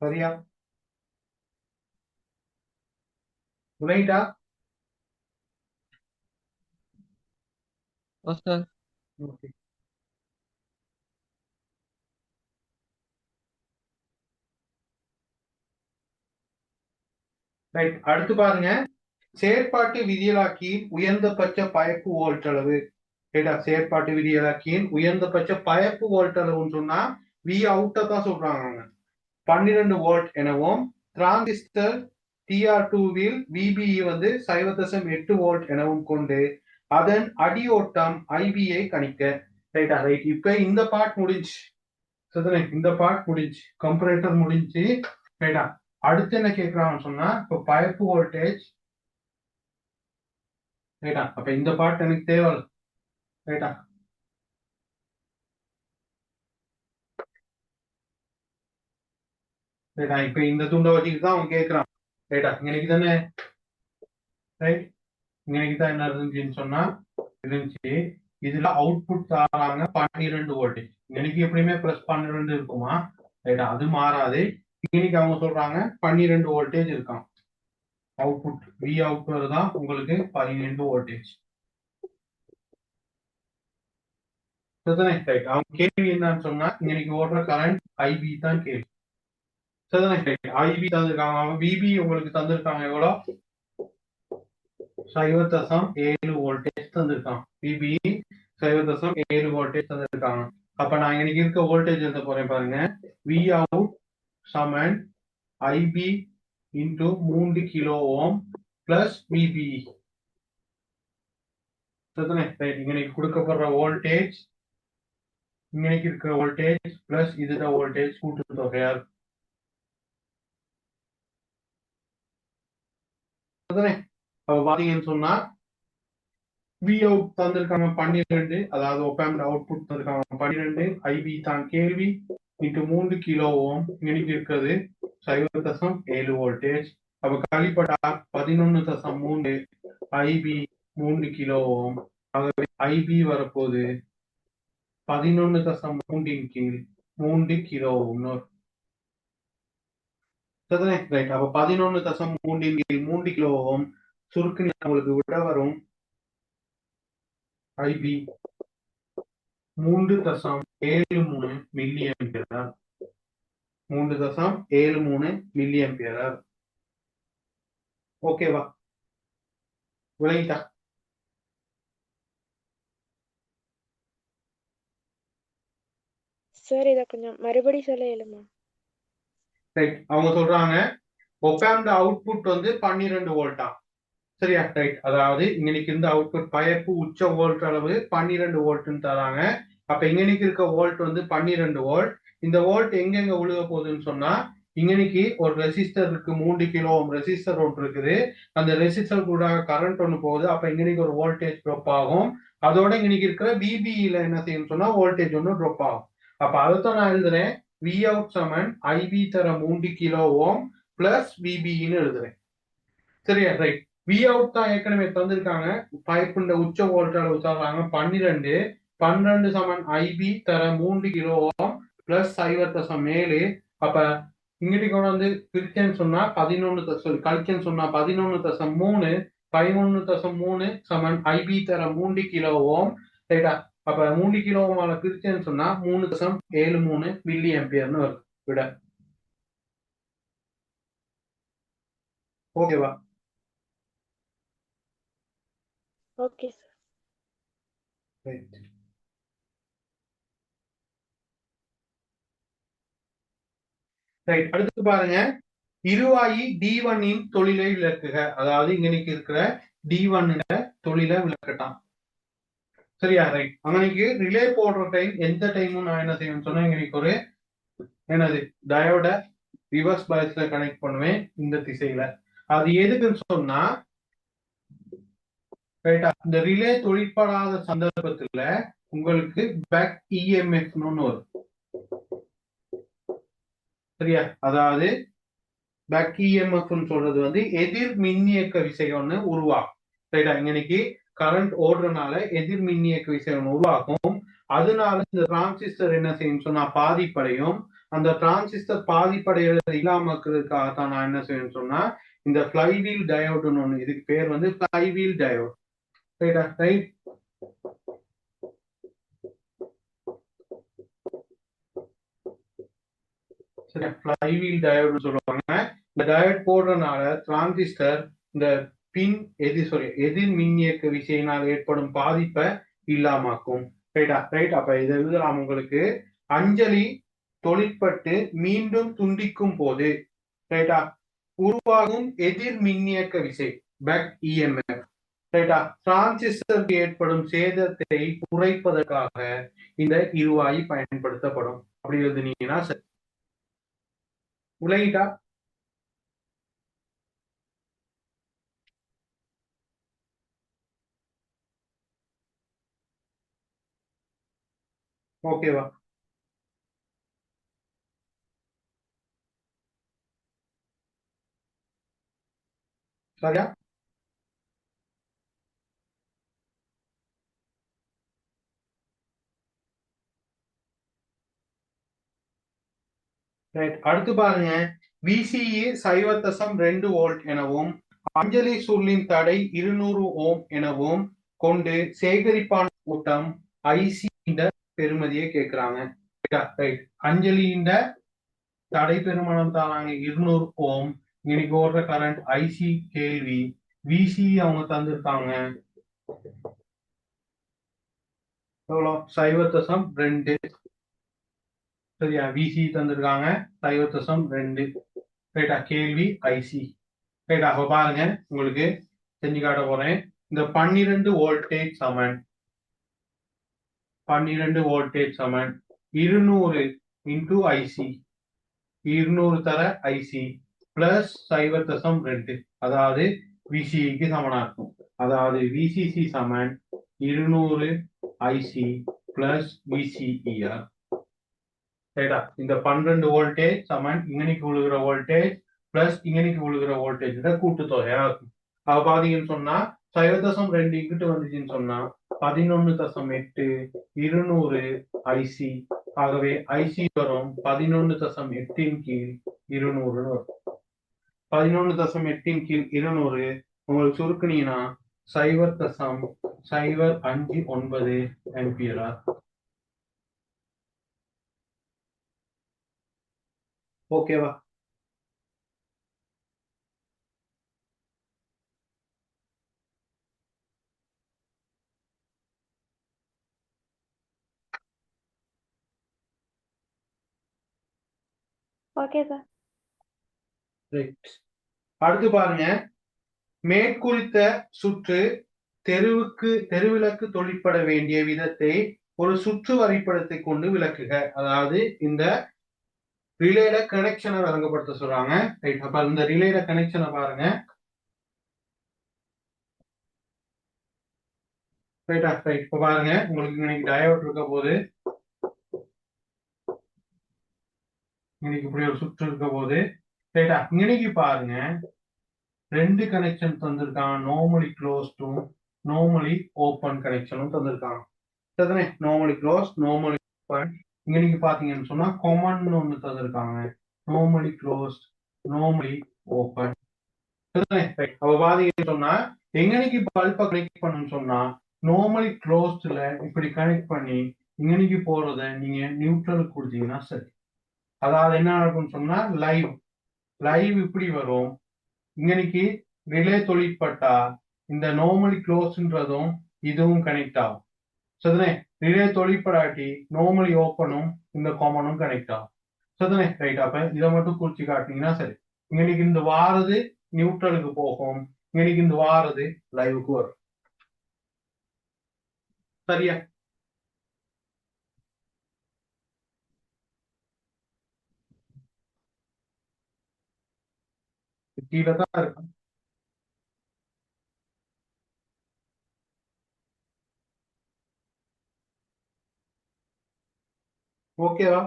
சரியா? உழைட்டா? சார். ஓகே. ரைட். அடுத்து பாருங்க, செயற்பாட்டு விதியலாக்கியின் உயர்ந்தபட்ச பயப்பு வோல்ட் அளவு. ரைட்டா? செயற்பாட்டு விதியலாக்கியின் உயர்ந்தபட்ச பயப்பு வோல்ட் அளவுன்னு சொன்னா வி அவுட்ட தான் சொல்றாங்க. 12 வோல்ட் எனவும் டிரான்சிஸ்டர் TR2வில் VBE வந்து 0.8 வோல்ட் எனவும் கொண்டு அதன் அடியோட்டம் IBயை கணிக்க. ரைட்டா? ரைட். இப்ப இந்த பார்ட் முடிஞ்சு. இந்த பார்ட் முடிஞ்சு, கம்பரேட்டர் முடிஞ்சு. ரைட்டா? அடுத்து என்ன கேட்கறாங்கன்னு சொன்னா இப்ப பயப்பு வோல்டேஜ். ரைட்டா? அப்ப இந்த பார்ட் எனக்கு தேவை. ரைட்டா? ரைட்டா? இப்ப இந்த துண்டை வச்சுக்கிட்டு தான் அவன் கேட்கறான். ரைட்டா? இன்னைக்கு தானே? ரைட். இன்னைக்கு தான் என்ன இருந்துச்சுன்னு சொன்னா இருந்துச்சு. இதுல அவுட்புட் தராங்க 12 வோல்டேஜ். இன்னைக்கு எப்படியுமே பிளஸ் 12 இருக்குமா? ரைட்டா? அது மாறாது. இன்னைக்கு அவங்க சொல்றாங்க 12 வோல்டேஜ் இருக்கான். அவுட்புட் வி அவுட் தான் உங்களுக்கு 12 வோல்டேஜ். ரைட். அவங்க கேள்வி என்னன்னு சொன்னா இன்னைக்கு ஓடுற கரண்ட் IB தான் கேள்வி. IB தந்திருக்காங்க. அவங்க VB உங்களுக்கு தந்திருக்காங்க எவ்வளோ? 0.7 வோல்டேஜ் தந்திருக்கான். VB 0.7 வோல்டேஜ் தந்திருக்காங்க. அப்ப நான் இன்னைக்கு இருக்க வோல்டேஜ் எழுத போறேன் பாருங்க. V out சமன் IB into 3 kilo ohm plus VBE. சரிதானே ரைட் இன்னைக்கு கொடுக்கப்படுற வோல்டேஜ் இன்னைக்கு இருக்கிற வோல்டேஜ் பிளஸ் இதுதான் வோல்டேஜ் கூட்டு தொகையா இருக்கும். சரிதானே அப்ப பாத்தீங்கன்னு சொன்னா வி அவுட் தந்திருக்காங்க 12, அதாவது ஒப்பாம்ட் அவுட்புட் தந்திருக்காங்க 12, ஐபி தான் கேள்வி இன்ட்டு 3 கிலோ ஓம் இன்னைக்கு இருக்கிறது 0.7 வோல்டேஜ். அப்ப கழிப்பட்டா 11.3 ஐபி 3 கிலோ ஓம். ஆகவே ஐபி வரப்போகுது 11.3 கீழ் 3 கிலோ ஓம். ரைட் அப்ப 11.3 கீழ் 3 கிலோ ஓம் சுருக்கு உங்களுக்கு விட வரும் IP 3.73 milli ampere. 3.73 milli ampere. ஓகேவா விளங்கிட்டா? சார் இத கொஞ்சம் மறுபடி சொல்ல இயலுமா? ரைட் அவங்க சொல்றாங்க ஒப்பாம்ட அவுட்புட் வந்து 12 வோல்ட்டா. சரியா ரைட் அதாவது இன்னைக்கு இருந்த அவுட்புட் பயப்பு உச்ச வோல்ட் அளவு 12 வோல்ட்னு தராங்க. அப்ப இன்னைக்கு இருக்க வோல்ட் வந்து 12 வோல்ட். இந்த வோல்ட் எங்கெங்க விழுக போகுதுன்னு சொன்னா இன்னைக்கு ஒரு ரெசிஸ்டர் இருக்கு 3 கிலோ ரெசிஸ்டர் ஒன்று இருக்குது. அந்த ரெசிஸ்டர் கூட கரண்ட் ஒன்று போகுது. அப்ப இன்னைக்கு ஒரு வோல்டேஜ் ட்ராப் ஆகும். அதோட இன்னைக்கு இருக்கிற பிபிஇல என்ன செய்யும் சொன்னா வோல்டேஜ் ஒன்று ட்ராப் ஆகும். அப்ப அதைத்தான் நான் எழுதுறேன் வி அவுட் சமன் ஐபி தர 3 கிலோ ஓம் பிளஸ் பிபின்னு எழுதுறேன். சரியா ரைட் வி அவுட் தான் ஏற்கனவே தந்திருக்காங்க. பைப்புண்ட உச்ச வோல்ட் அளவு தர்றாங்க 12. 12 சமன் ஐபி தர 3 கிலோ ஓம் பிளஸ் 0.7. அப்ப இங்கிட்டு கொண்டு வந்து பிரிச்சேன்னு சொன்னா 11 கழிச்சேன்னு சொன்னா 11.3 11.3 சமன் ஐபி தர 3 கிலோ ஓம். ரைட்டா அப்ப 3 கிலோ ஓமால பிரிச்சேன்னு சொன்னா 3.73 மில்லி ஆம்பியர்னு வருது விட. ஓகேவா? Okay sir. ரைட் ரைட் அடுத்து பாருங்க இருவாயி D1 இன் தொழிலை விளக்குக. அதாவது இன்னைக்கு இருக்கிற D1 தொழிலை விளக்கட்டான். சரியா ரைட் அங்கனைக்கு ரிலே போடுற டைம் எந்த டைமும் நான் என்ன செய்யணும்னு சொன்னா இன்னைக்கு ஒரு என்னது டயோட ரிவர்ஸ் பயஸ்ல கனெக்ட் பண்ணுவேன் இந்த திசையில. அது எதுக்குன்னு சொன்னா ரைட்டா இந்த ரிலே தொழிற்படாத சந்தர்ப்பத்துல உங்களுக்கு பேக் இஎம்எஃப் வரும். சரியா அதாவது பேக் இஎம்எஃப் சொல்றது வந்து எதிர் மின்னியக்க விசை ஒண்ணு உருவாகும். ரைட்டா இன்னைக்கு கரண்ட் ஓடுறதுனால எதிர் மின்னியக்க விசை ஒன்று உருவாகும். அதனால இந்த டிரான்சிஸ்டர் என்ன செய்யும் சொன்னா பாதிப்படையும். அந்த டிரான்சிஸ்டர் பாதிப்படைகிறது இல்லாம இருக்கிறதுக்காகத்தான் நான் என்ன செய்யணும்னு சொன்னா இந்த ஃபிளைவீல் டயோடுன்னு ஒண்ணு இதுக்கு பேர் வந்து ஃபிளைவீல் டயோட். ரைட்டா ரைட் ஃபிளைவீல் டயோடு சொல்லுவாங்க. இந்த டயோட் போடுறதுனால டிரான்சிஸ்டர் இந்த எதிர் மின்னியக்க விசையினால் ஏற்படும் பாதிப்பை இல்லாமக்கும். ரைட்டா ரைட் அப்ப இதை எழுதலாம் உங்களுக்கு அஞ்சலி தொழிற்பட்டு மீண்டும் துண்டிக்கும் போது ரைட்டா உருவாகும் எதிர் மின்னியக்க விசை பேக் இஎம்எஃப். ரைட்டா டிரான்சிஸ்டருக்கு ஏற்படும் சேதத்தை குறைப்பதற்காக இந்த இருவாயி பயன்படுத்தப்படும். அப்படி எழுதுனீங்கன்னா சரி. விளங்கிட்டா? ஓகேவா? சரியா? அடுத்து பாருங்க விசிஇ 0.2 வோல்ட் எனவும் அஞ்சலி சுருளின் தடை 200 ஓம் எனவும் கொண்டு சேகரிப்பான கூட்டம் ஐசி பெருமதியை கேட்கிறாங்க. அஞ்சலியின் தடை பெருமானம் தாராங்க 200 ஓம். இன்னைக்கு ஓடுற கரண்ட் ஐசி கேள்வி. விசி அவங்க தந்திருக்காங்க எவ்வளோ 0.2. சரியா விசி தந்திருக்காங்க 0.2. ரைட்டா கேள்வி ஐசி. ரைட்டா அப்ப பாருங்க உங்களுக்கு செஞ்சு காட்ட போறேன். இந்த 12 வோல்டேஜ் சமன் 12 வோல்டேஜ் சமன் 200 இன்டூ ஐசி 200 தர ஐசி பிளஸ் 0.2 அதாவது விசிக்கு சமனா இருக்கும். அதாவது விசிசி சமன் 200 ஐசி பிளஸ் விசிஇஆர். ரைட்டா? இந்த 12 வோல்டேஜ் சமன் இங்கனைக்கு விழுகிற வோல்டேஜ் பிளஸ் இங்கனைக்கு விழுகிற வோல்டேஜ் கூட்டுத்தொகையா இருக்கும். அப்ப பாத்தீங்கன்னு சொன்னா 0.2 இங்கிட்டு வந்துச்சுன்னு சொன்னா 11.8 200 ஐசி. ஆகவே ஐசி வரும் 11.8 கீழ் 200 வரும். 11.8 கீழ் 200 உங்களுக்கு சுருக்குனீங்கன்னா 0.059 ஆம்பியரா. ஓகேவா? Okay sir. ரைட். அடுத்து பாருங்க, மேற்குறித்த சுற்று தெருவிளக்கு தொழிற்பட வேண்டிய விதத்தை ஒரு சுற்று வரைபடத்தை கொண்டு விளக்குக. அதாவது இந்த ரிலேல கனெக்ஷனை வழங்கப்படுத்த சொல்றாங்க. ரைட். அப்ப இந்த ரிலேல கனெக்ஷனை பாருங்க. ரைட்டா? ரைட். இப்ப பாருங்க, உங்களுக்கு இன்னைக்கு டயோட் இருக்க போது, இன்னைக்கு இப்படி ஒரு சுற்று இருக்க போது, ரைட்டா? இன்னைக்கு பாருங்க, 2 கனெக்ஷன் தந்திருக்காங்க. நார்மலி க்ளோஸ்டும் நார்மலி ஓப்பன் கனெக்ஷனும் தந்திருக்காங்க. சரிதானே? Normally close normally open. இன்னைக்கு பாத்தீங்கன்னு சொன்னா காமன் ஒண்ணு தந்திருக்காங்க. Normally close normally open. சரிதானே? ரைட். அப்ப பாத்தீங்கன்னு சொன்னா எங்கனைக்கு பல்பை கனெக்ட் பண்ணணும்னு சொன்னா நார்மலி க்ளோஸ்ட்ல இப்படி கனெக்ட் பண்ணி இங்கனைக்கு போறத நீங்க நியூட்ரல் கொடுத்தீங்கன்னா சரி. அதாவது என்ன நடக்கும்னு சொன்னா லைவ் இப்படி வரும். இங்கனைக்கு ரிலே தொழிற்பட்டா இந்த நார்மலி க்ளோஸ்ன்றதும் இதுவும் கனெக்ட் ஆகும். சரிதானே? ரிலே தொழிற்படாட்டி நார்மலி ஓப்பனும் இந்த காமனும் கனெக்ட் ஆகும். சரிதானே? ரைட். அப்ப இதை மட்டும் குறிச்சு காட்டினீங்கன்னா சரி. இங்கனைக்கு இந்த வாரது நியூட்ரலுக்கு போகும், இங்கனைக்கு இந்த வாரது லைவுக்கு வரும். சரியா? கீழே தான் இருக்கும். ஓகேவா?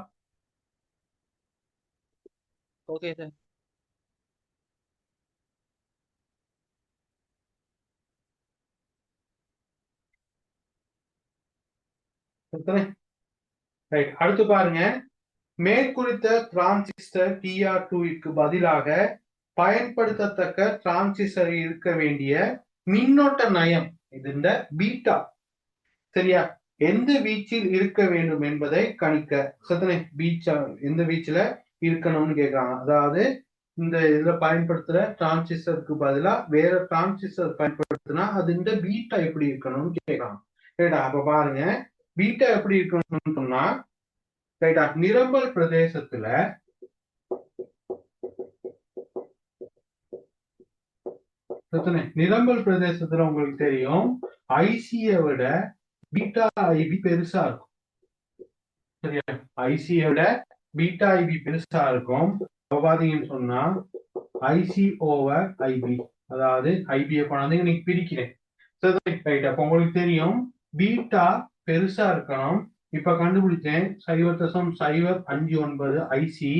Okay sir. ரைட். அடுத்து பாருங்க, மேற்குறித்த டிரான்சிஸ்டர் TR2க்கு பதிலாக பயன்படுத்தத்தக்க டிரான்சிஸ்டர் இருக்க வேண்டிய மின்னோட்ட நயம் இது இந்த பீட்டா. சரியா? எந்த வீச்சில் இருக்க வேண்டும் என்பதை கணிக்க. சத்தனை பீச்சா எந்த வீச்சுல இருக்கணும்னு கேட்கறாங்க. அதாவது இந்த இதுல பயன்படுத்துற டிரான்சிஸ்டருக்கு பதிலா வேற டிரான்சிஸ்டர் பயன்படுத்தினா அது இந்த பீட்டா எப்படி இருக்கணும்னு கேட்கறாங்க. ரைட்டா? அப்ப பாருங்க, பீட்டா எப்படி இருக்கணும்னு சொன்னா, ரைட்டா, நிரம்பல் பிரதேசத்துல உங்களுக்கு தெரியும் ஐசியை விட பீட்டா ஐபி பெருசா இருக்கும். சரியா? ஐசியை விட பீட்டா ஐபி பெருசா இருக்கும். பாத்தீங்கன்னு சொன்னா ஐசி ஓவர் ஐபி, அதாவது ஐபியை கொண்டாந்து இன்னைக்கு பிரிக்கிறேன். ரைட். அப்ப உங்களுக்கு தெரியும் பீட்டா பெருசா இருக்கணும். இப்ப கண்டுபிடிச்சேன் 0.059 ஐசி.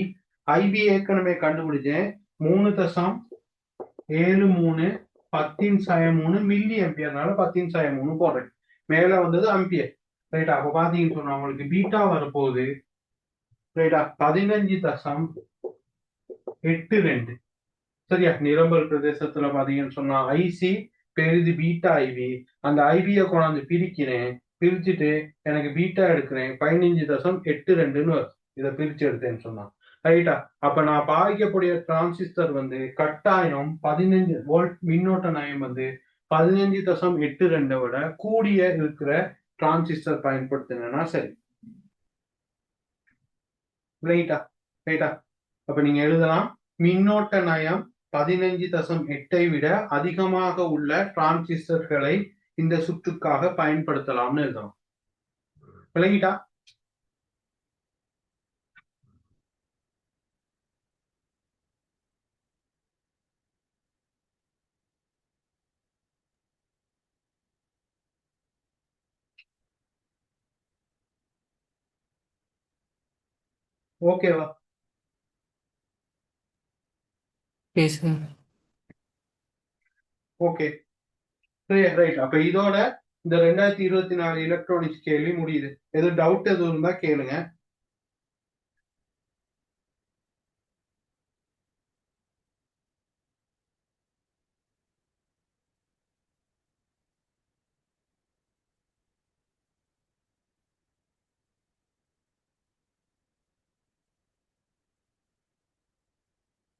ஐபி ஏற்கனவே கண்டுபிடிச்சேன் 3.73 10⁻³ மில்லி ஆம்பியர்னால 10⁻³ போடுறேன். மேல வந்தது ஆம்பியர். ரைட்டா? அப்ப பாத்தீங்கன்னு சொன்னா உங்களுக்கு பீட்டா வரப்போகுது. ரைட்டா? 15.82. சரியா? நிரம்பல் பிரதேசத்துல பாத்தீங்கன்னு சொன்னா ஐசி பெரிது பீட்டா ஐபி. அந்த ஐபியை கொண்டாந்து பிரிக்கிறேன். பிரிச்சுட்டு எனக்கு பீட்டா எடுக்கிறேன் 15.82 வருது. இதை பிரிச்சு எடுத்தேன்னு சொன்னா ரைட்டா? அப்ப நான் பாவிக்கக்கூடிய டிரான்சிஸ்டர் கட்டாயம் 15 வோல்ட் மின்னோட்ட நயம் 15.82 விட கூடிய இருக்கிற டிரான்சிஸ்டர் பயன்படுத்தினா சரி. ரைட்டா? ரைட்டா? அப்ப நீங்க எழுதலாம் மின்னோட்ட நயம் 15.8 விட அதிகமாக உள்ள டிரான்சிஸ்டர்களை இந்த சுற்றுக்காக பயன்படுத்தலாம்னு எழுதணும். விளங்கிட்டா? ஓகேவா? Okay sir. Okay right. அப்ப இதோட இந்த 2024 எலக்ட்ரானிக்ஸ் கேள்வி முடியுது. எதுவும் டவுட் எதுவும் இருந்தா கேளுங்க.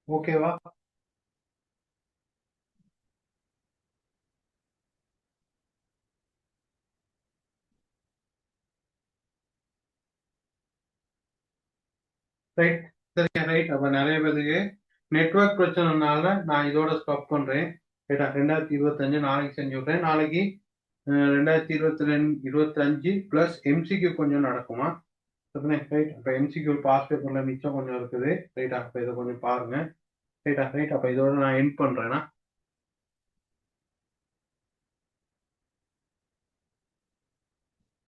ஓகேவா? ரைட். சரியா? ரைட். அப்ப நிறைய பேருக்கு நெட்வொர்க் பிரச்சனைனால நான் இதோட ஸ்டாப் பண்றேன். ரைட்டா? 2025 நாளைக்கு செஞ்சு விட்றேன். நாளைக்கு 2022-25 பிளஸ் எம்சிக்யூ கொஞ்சம் நடக்குமா? ரைட். அப்ப எம்சிக்யூ பாஸ் பேப்பர்ல மிச்சம் கொஞ்சம் இருக்குது. ரைட்டா? அப்ப இதை கொஞ்சம் பாருங்க. ரைட்டா? ரைட். அப்ப இதோட நான் எண்ட் பண்றேன்னா